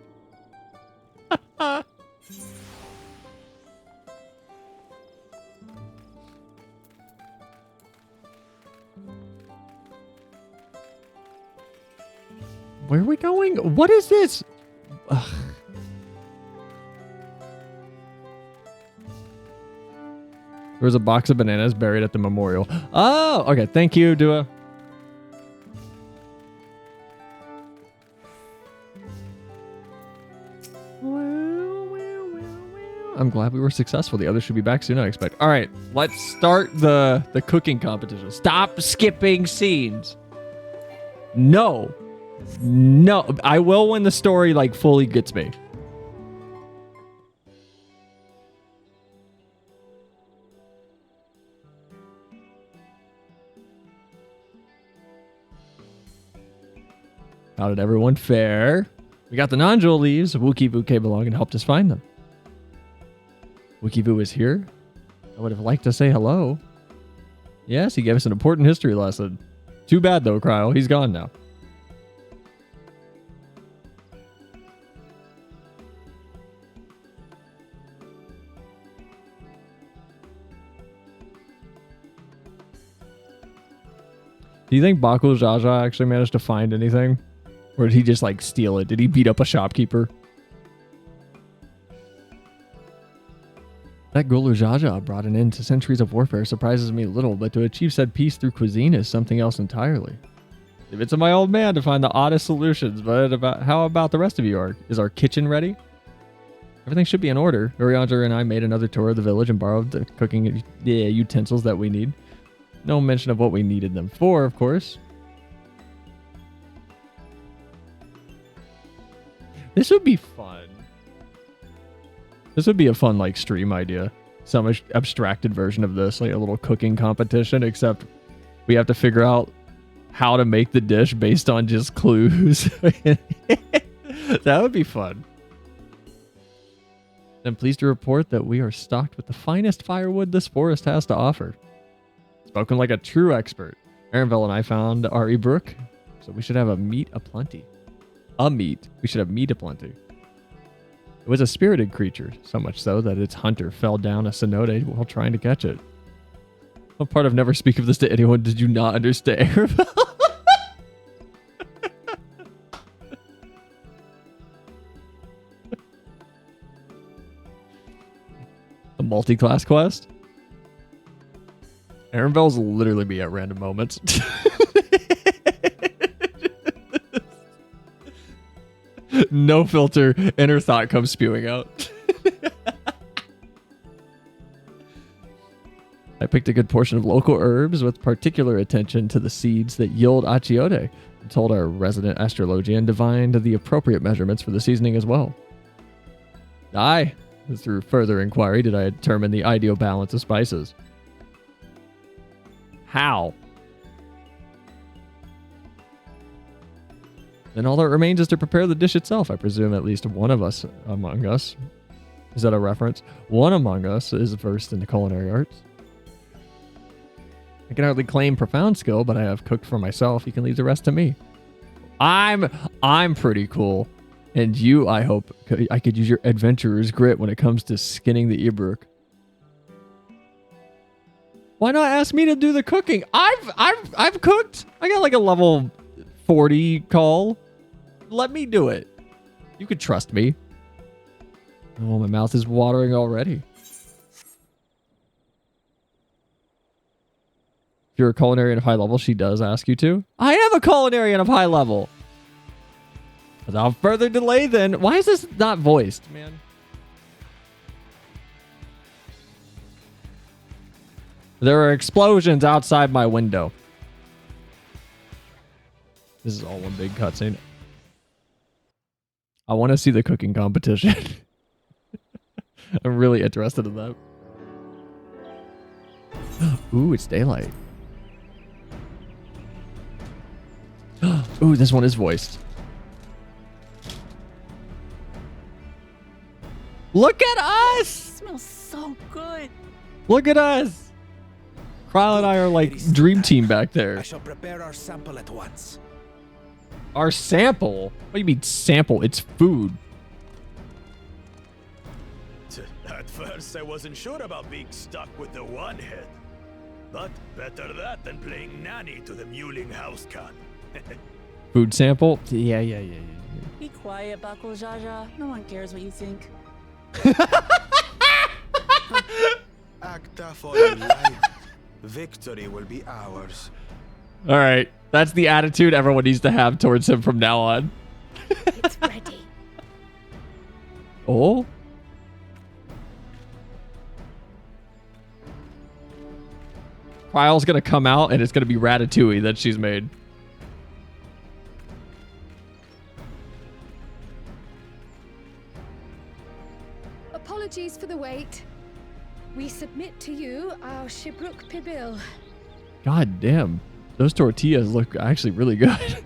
Where are we going? What is this? Ugh. There was a box of bananas buried at the memorial. Oh, okay. Thank you, Dua. I'm glad we were successful. The others should be back soon, I expect. All right, let's start the cooking competition. Stop skipping scenes. No. No, I will when the story like fully gets me. How did everyone fare? We got the non-jewel leaves. Wook-Ivu came along and helped us find them. Wook-Ivu is here. I would have liked to say hello. Yes, he gave us an important history lesson. Too bad though, Cryo. He's gone now. Do you think Bakul Jaja actually managed to find anything? Or did he just like steal it? Did he beat up a shopkeeper? That Gulu Jaja brought an end to centuries of warfare surprises me little, but to achieve said peace through cuisine is something else entirely. If it's my old man to find the oddest solutions, but how about the rest of you? Is our kitchen ready? Everything should be in order. Urianger and I made another tour of the village and borrowed the cooking utensils that we need. No mention of what we needed them for, of course. This would be fun. This would be a fun, like, stream idea. Some abstracted version of this, like a little cooking competition, except we have to figure out how to make the dish based on just clues. That would be fun. I'm pleased to report that we are stocked with the finest firewood this forest has to offer. Spoken like a true expert. Aaronville and I found R.E. Brook, so we should have a meat aplenty. We should have meat aplenty. It was a spirited creature, so much so that its hunter fell down a cenote while trying to catch it. What part of never speak of this to anyone did you not understand? A multi-class quest? Aaronville's literally be at random moments. No filter, inner thought comes spewing out. I picked a good portion of local herbs with particular attention to the seeds that yield achiote, and told our resident astrologian divined the appropriate measurements for the seasoning as well. Aye, through further inquiry did I determine the ideal balance of spices. How? Then all that remains is to prepare the dish itself. I presume at least one of us among us. Is that a reference? One among us is versed in the culinary arts. I can hardly claim profound skill, but I have cooked for myself. You can leave the rest to me. I'm pretty cool. And you, I hope, I could use your adventurer's grit when it comes to skinning the Ibruk. Why not ask me to do the cooking? I've cooked. I got like a level 40 call. Let me do it. You could trust me. Oh, my mouth is watering already. If you're a culinarian of high level, she does ask you to. I am a culinarian of high level. Without further delay then, why is this not voiced, man? There are explosions outside my window. This is all one big cutscene. I want to see the cooking competition. I'm really interested in that. Ooh, it's daylight. Ooh, this one is voiced. Look at us! It smells so good. Look at us! Kryle and I are like dream team back there. I shall prepare our sample at once. Our sample? What do you mean sample? It's food. At first, I wasn't sure about being stuck with the one head. But better that than playing nanny to the mewling house cat. Food sample? Yeah. Be quiet, Bakul Jaja. No one cares what you think. Acta for your life. Victory will be ours. All right. That's the attitude everyone needs to have towards him from now on. It's ready. Oh? Kryle's going to come out and it's going to be ratatouille that she's made. Apologies for the wait. We submit to you our Shibruk Pibil. God damn. Those tortillas look actually really good.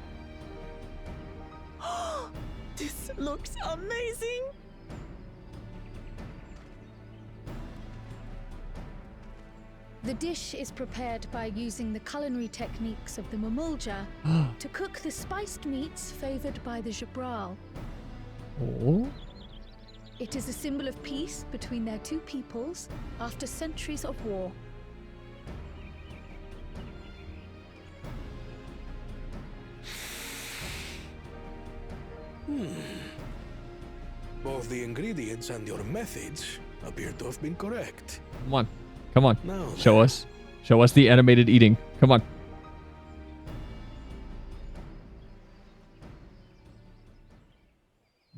This looks amazing. The dish is prepared by using the culinary techniques of the Mamulja to cook the spiced meats favored by the Jabral. Oh? It is a symbol of peace between their two peoples after centuries of war. Both the ingredients and your methods appear to have been correct. Come on. Come on. Now Show us. Show us the animated eating. Come on.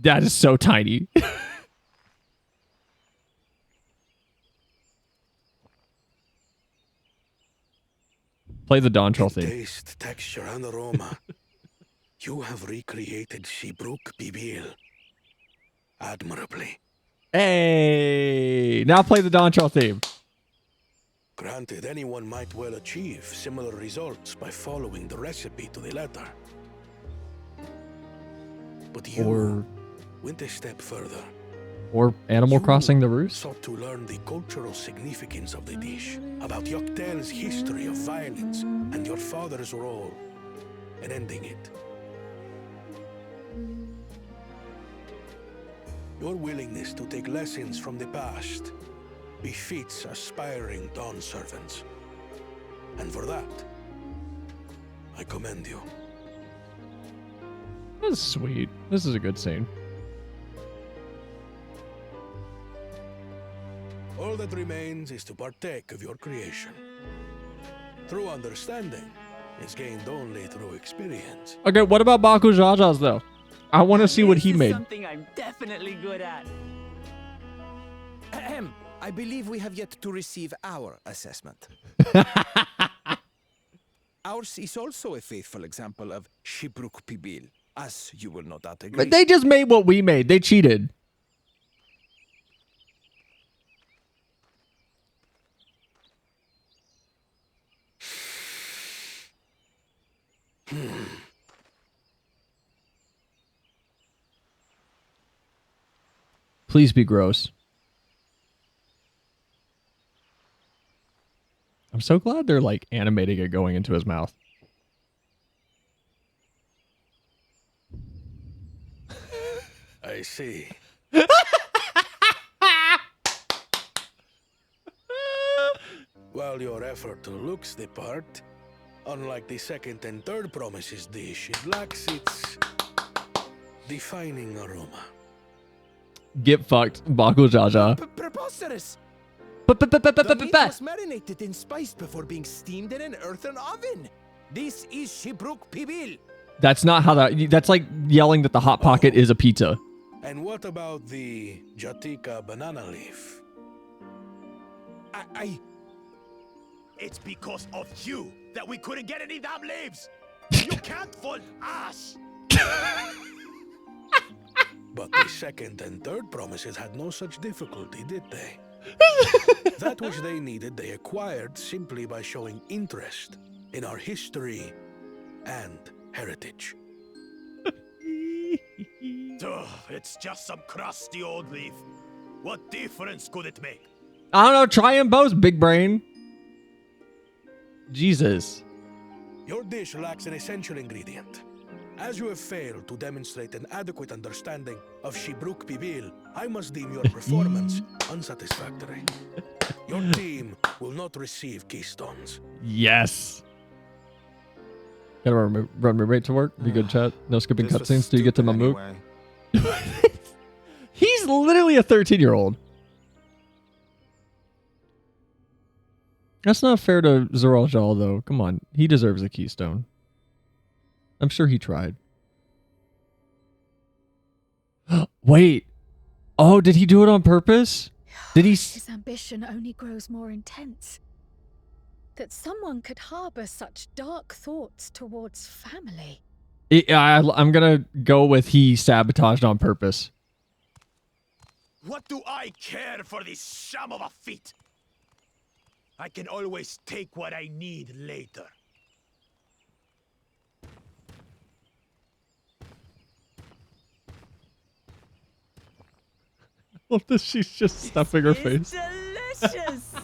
That is so tiny. Play the DAWNTRAIL theme. Taste, texture, and aroma. You have recreated Shibruk Bibil admirably. Hey! Now play the DAWNTRAIL theme. Granted, anyone might well achieve similar results by following the recipe to the letter. But you went a step further. Or Animal Crossing the Roost? Sought to learn the cultural significance of the dish, about Yoctel's history of violence and your father's role in ending it. Your willingness to take lessons from the past befits aspiring Dawn servants. And for that, I commend you. This is sweet. This is a good scene. All that remains is to partake of your creation. True understanding is gained only through experience. Okay, what about Baku Jajas though? I want to see what he made. Something I'm definitely good at. Ahem. I believe we have yet to receive our assessment. Ours is also a faithful example of Shibruk Pibil, as you will no doubt agree. But they just made what we made. They cheated. Please be gross. I'm so glad they're like animating it going into his mouth. I see. While your effort looks the part, unlike the second and third promises dish, it lacks its defining aroma. Get fucked, Baku Jaja. Preposterous! The meat was marinated and spiced before being steamed in an earthen oven. This is Shibruk Pibil. That's not how that's like yelling that the Hot Pocket is a pizza. And what about the Jatika banana leaf? It's because of you that we couldn't get any damn leaves. You can't fool us. But the second and third promises had no such difficulty, did they? That which they needed, they acquired simply by showing interest in our history and heritage. It's just some crusty old leaf. What difference could it make? I don't know. Try them both, big brain. Jesus. Your dish lacks an essential ingredient. As you have failed to demonstrate an adequate understanding of Shibruk Pibil, I must deem your performance unsatisfactory. Your team will not receive keystones. Yes. Gotta run me right to work. Be good, chat. No skipping cutscenes. Do you get to Mamook? Anyway. He's literally a 13-year-old. That's not fair to Zoral Jal, though. Come on. He deserves a keystone. I'm sure he tried. Wait. Oh, did he do it on purpose? Did he? His ambition only grows more intense. That someone could harbor such dark thoughts towards family. I'm gonna go with he sabotaged on purpose. What do I care for this sham of a feat? I can always take what I need later. Love this. She's just stuffing her face. Delicious.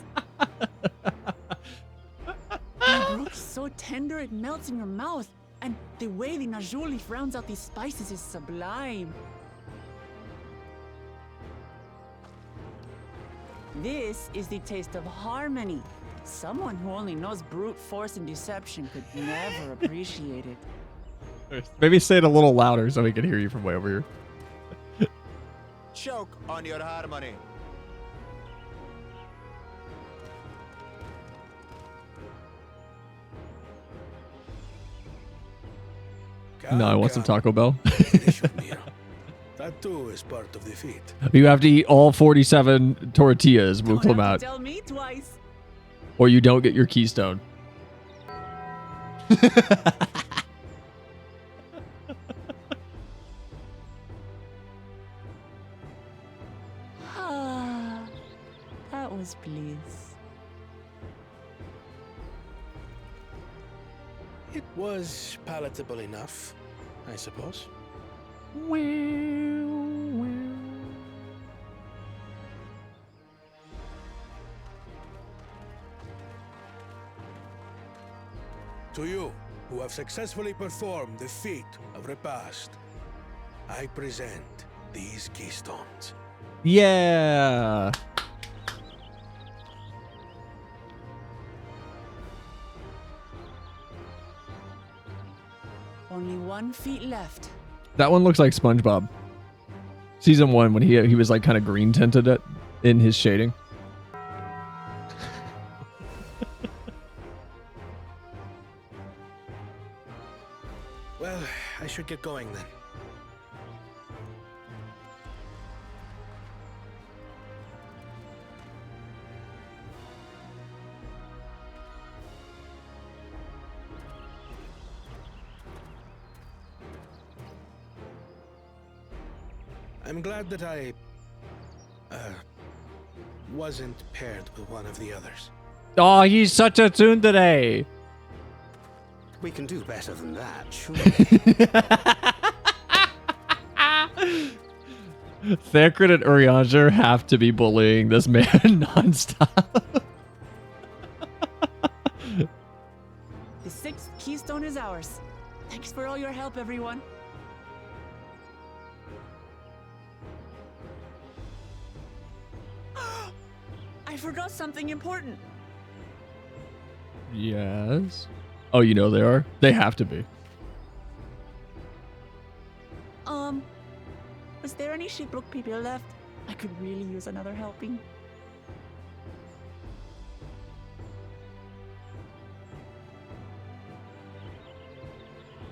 The brook's so tender it melts in your mouth, and the way the najou leaf rounds out these spices is sublime. This is the taste of harmony. Someone who only knows brute force and deception could never appreciate it. Maybe say it a little louder so we can hear you from way over here. Choke on your harmony. No, I want some Taco Bell. That too is part of the feat. You have to eat all 47 tortillas, Muklamat, Tell me twice. or you don't get your keystone. Ah, that was bliss. It was palatable enough, I suppose. To you, who have successfully performed the feat of repast, I present these keystones. Yeah. Only 1 feet left. That one looks like SpongeBob. Season 1 when he was like kind of green tinted it in his shading. Well, I should get going then. I'm glad that I wasn't paired with one of the others. Oh, he's such a tsundere. We can do better than that, sure. Thacred and Urianger have to be bullying this man nonstop. The 6th keystone is ours. Thanks for all your help, everyone. I forgot something important. Yes. Oh, you know they are? They have to be. Was there any Shipbrook people left? I could really use another helping.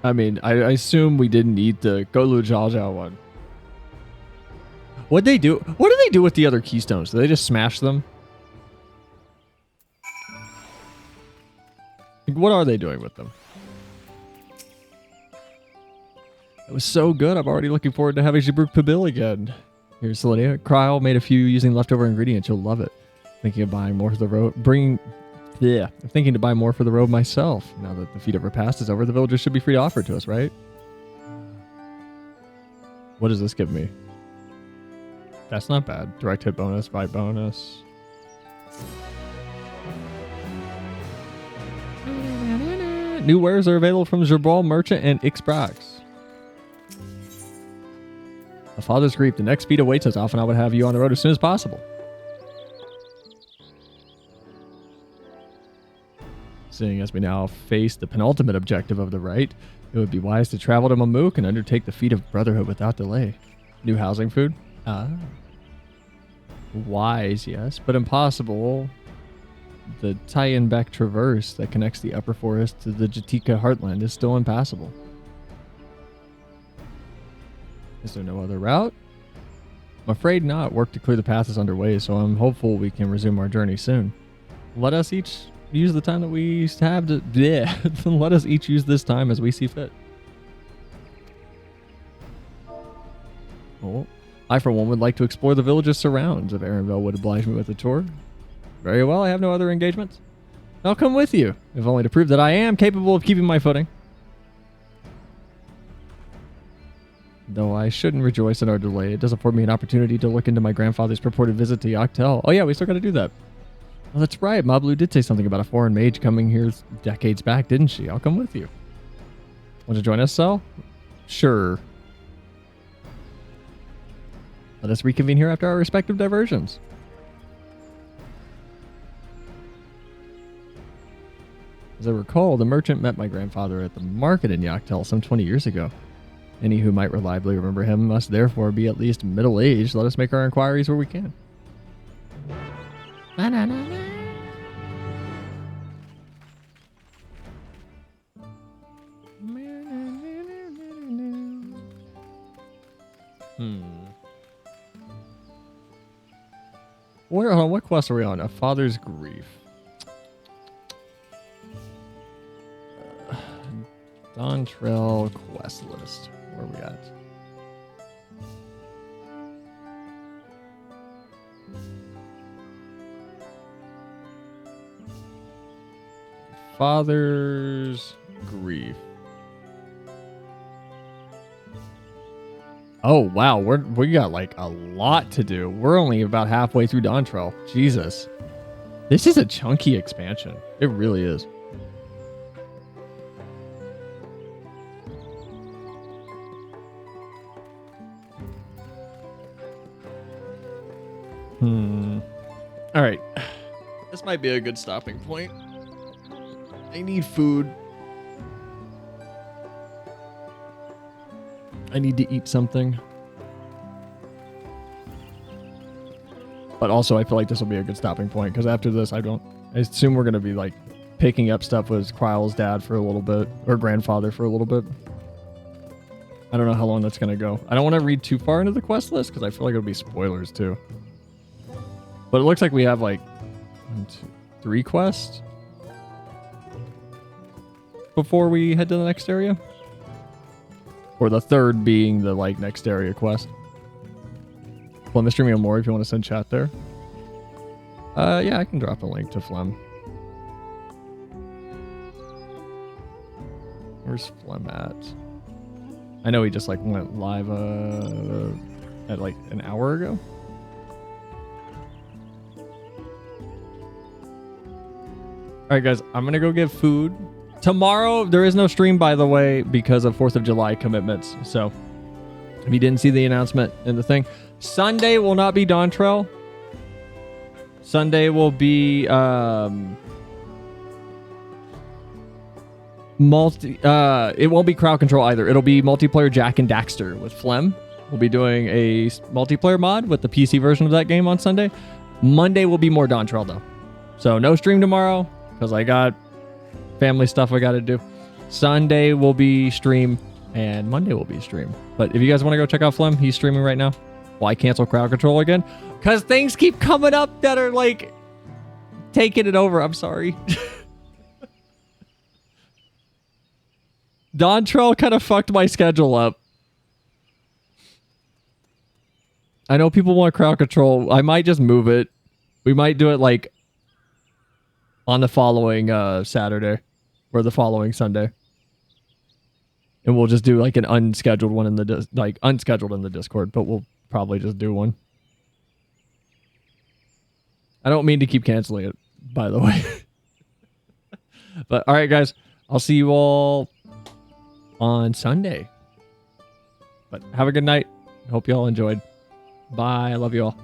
I mean, I assume we didn't eat the Golu Jiao one. What'd they do? What do they do with the other keystones? Do they just smash them? Like, what are they doing with them? It was so good. I'm already looking forward to having Shipbrook Pibil again. Here's Selenia. Cryle made a few using leftover ingredients. You'll love it. Thinking of buying more for the road. I'm thinking to buy more for the road myself. Now that the feat of repast is over, the villagers should be free to offer it to us, right? What does this give me? That's not bad. Direct hit bonus, bite bonus. New wares are available from Zerbal Merchant and Ixbrax. A father's grief. The next feat awaits us. Often I would have you on the road as soon as possible. Seeing as we now face the penultimate objective of the rite, it would be wise to travel to Mamook and undertake the feat of brotherhood without delay. New housing food? Wise, yes, but impossible. The Tyenbeck Traverse that connects the upper forest to the Jatika heartland is still impassable. Is there no other route? I'm afraid not. Work to clear the path is underway, so I'm hopeful we can resume our journey soon. Let us each use the time that we have to... Let us each use this time as we see fit. Oh, I, for one, would like to explore the village's surrounds. If Erenville would oblige me with a tour. Very well, I have no other engagements. I'll come with you, if only to prove that I am capable of keeping my footing. Though I shouldn't rejoice in our delay, it does afford me an opportunity to look into my grandfather's purported visit to Yoctel. Oh yeah, we still got to do that. Well, that's right. Mablu did say something about a foreign mage coming here decades back, didn't she? I'll come with you. Want to join us, Sel? Sure. Let us reconvene here after our respective diversions. As I recall, the merchant met my grandfather at the market in Yaktel some 20 years ago. Any who might reliably remember him must therefore be at least middle-aged. Let us make our inquiries where we can. What quest are we on? A Father's Grief. DAWNTRAIL quest list. Where are we at? Father's Grief. Oh wow, we got like a lot to do. We're only about halfway through DAWNTRAIL. Jesus, this is a chunky expansion. It really is. All right, this might be a good stopping point. I need food. I need to eat something. But also, I feel like this will be a good stopping point because after this, I assume we're going to be like picking up stuff with Kryle's dad for a little bit or grandfather for a little bit. I don't know how long that's going to go. I don't want to read too far into the quest list because I feel like it'll be spoilers too. But it looks like we have like 1, 2, 3 quests before we head to the next area. Or the third being the like next area quest. Flem is streaming more if you want to send chat there. Yeah, I can drop a link to Flem. Where's Flem at? I know he just like went live at like an hour ago. All right, guys, I'm gonna go get food. Tomorrow, there is no stream, by the way, because of 4th of July commitments. So, if you didn't see the announcement in the thing, Sunday will not be DAWNTRAIL. Sunday will be it won't be crowd control either. It'll be multiplayer Jak and Daxter with Flem. We'll be doing a multiplayer mod with the PC version of that game on Sunday. Monday will be more DAWNTRAIL though. So no stream tomorrow because I got family stuff I got to do. Sunday will be stream and Monday will be stream. But if you guys want to go check out Flem, he's streaming right now. Why cancel crowd control again? Because things keep coming up that are like taking it over. I'm sorry. DAWNTRAIL kind of fucked my schedule up. I know people want crowd control. I might just move it. We might do it like on the following Saturday or the following Sunday. And we'll just do like an unscheduled one in the unscheduled in the Discord, but we'll probably just do one. I don't mean to keep canceling it, by the way. But all right, guys, I'll see you all on Sunday. But have a good night. Hope you all enjoyed. Bye. I love you all.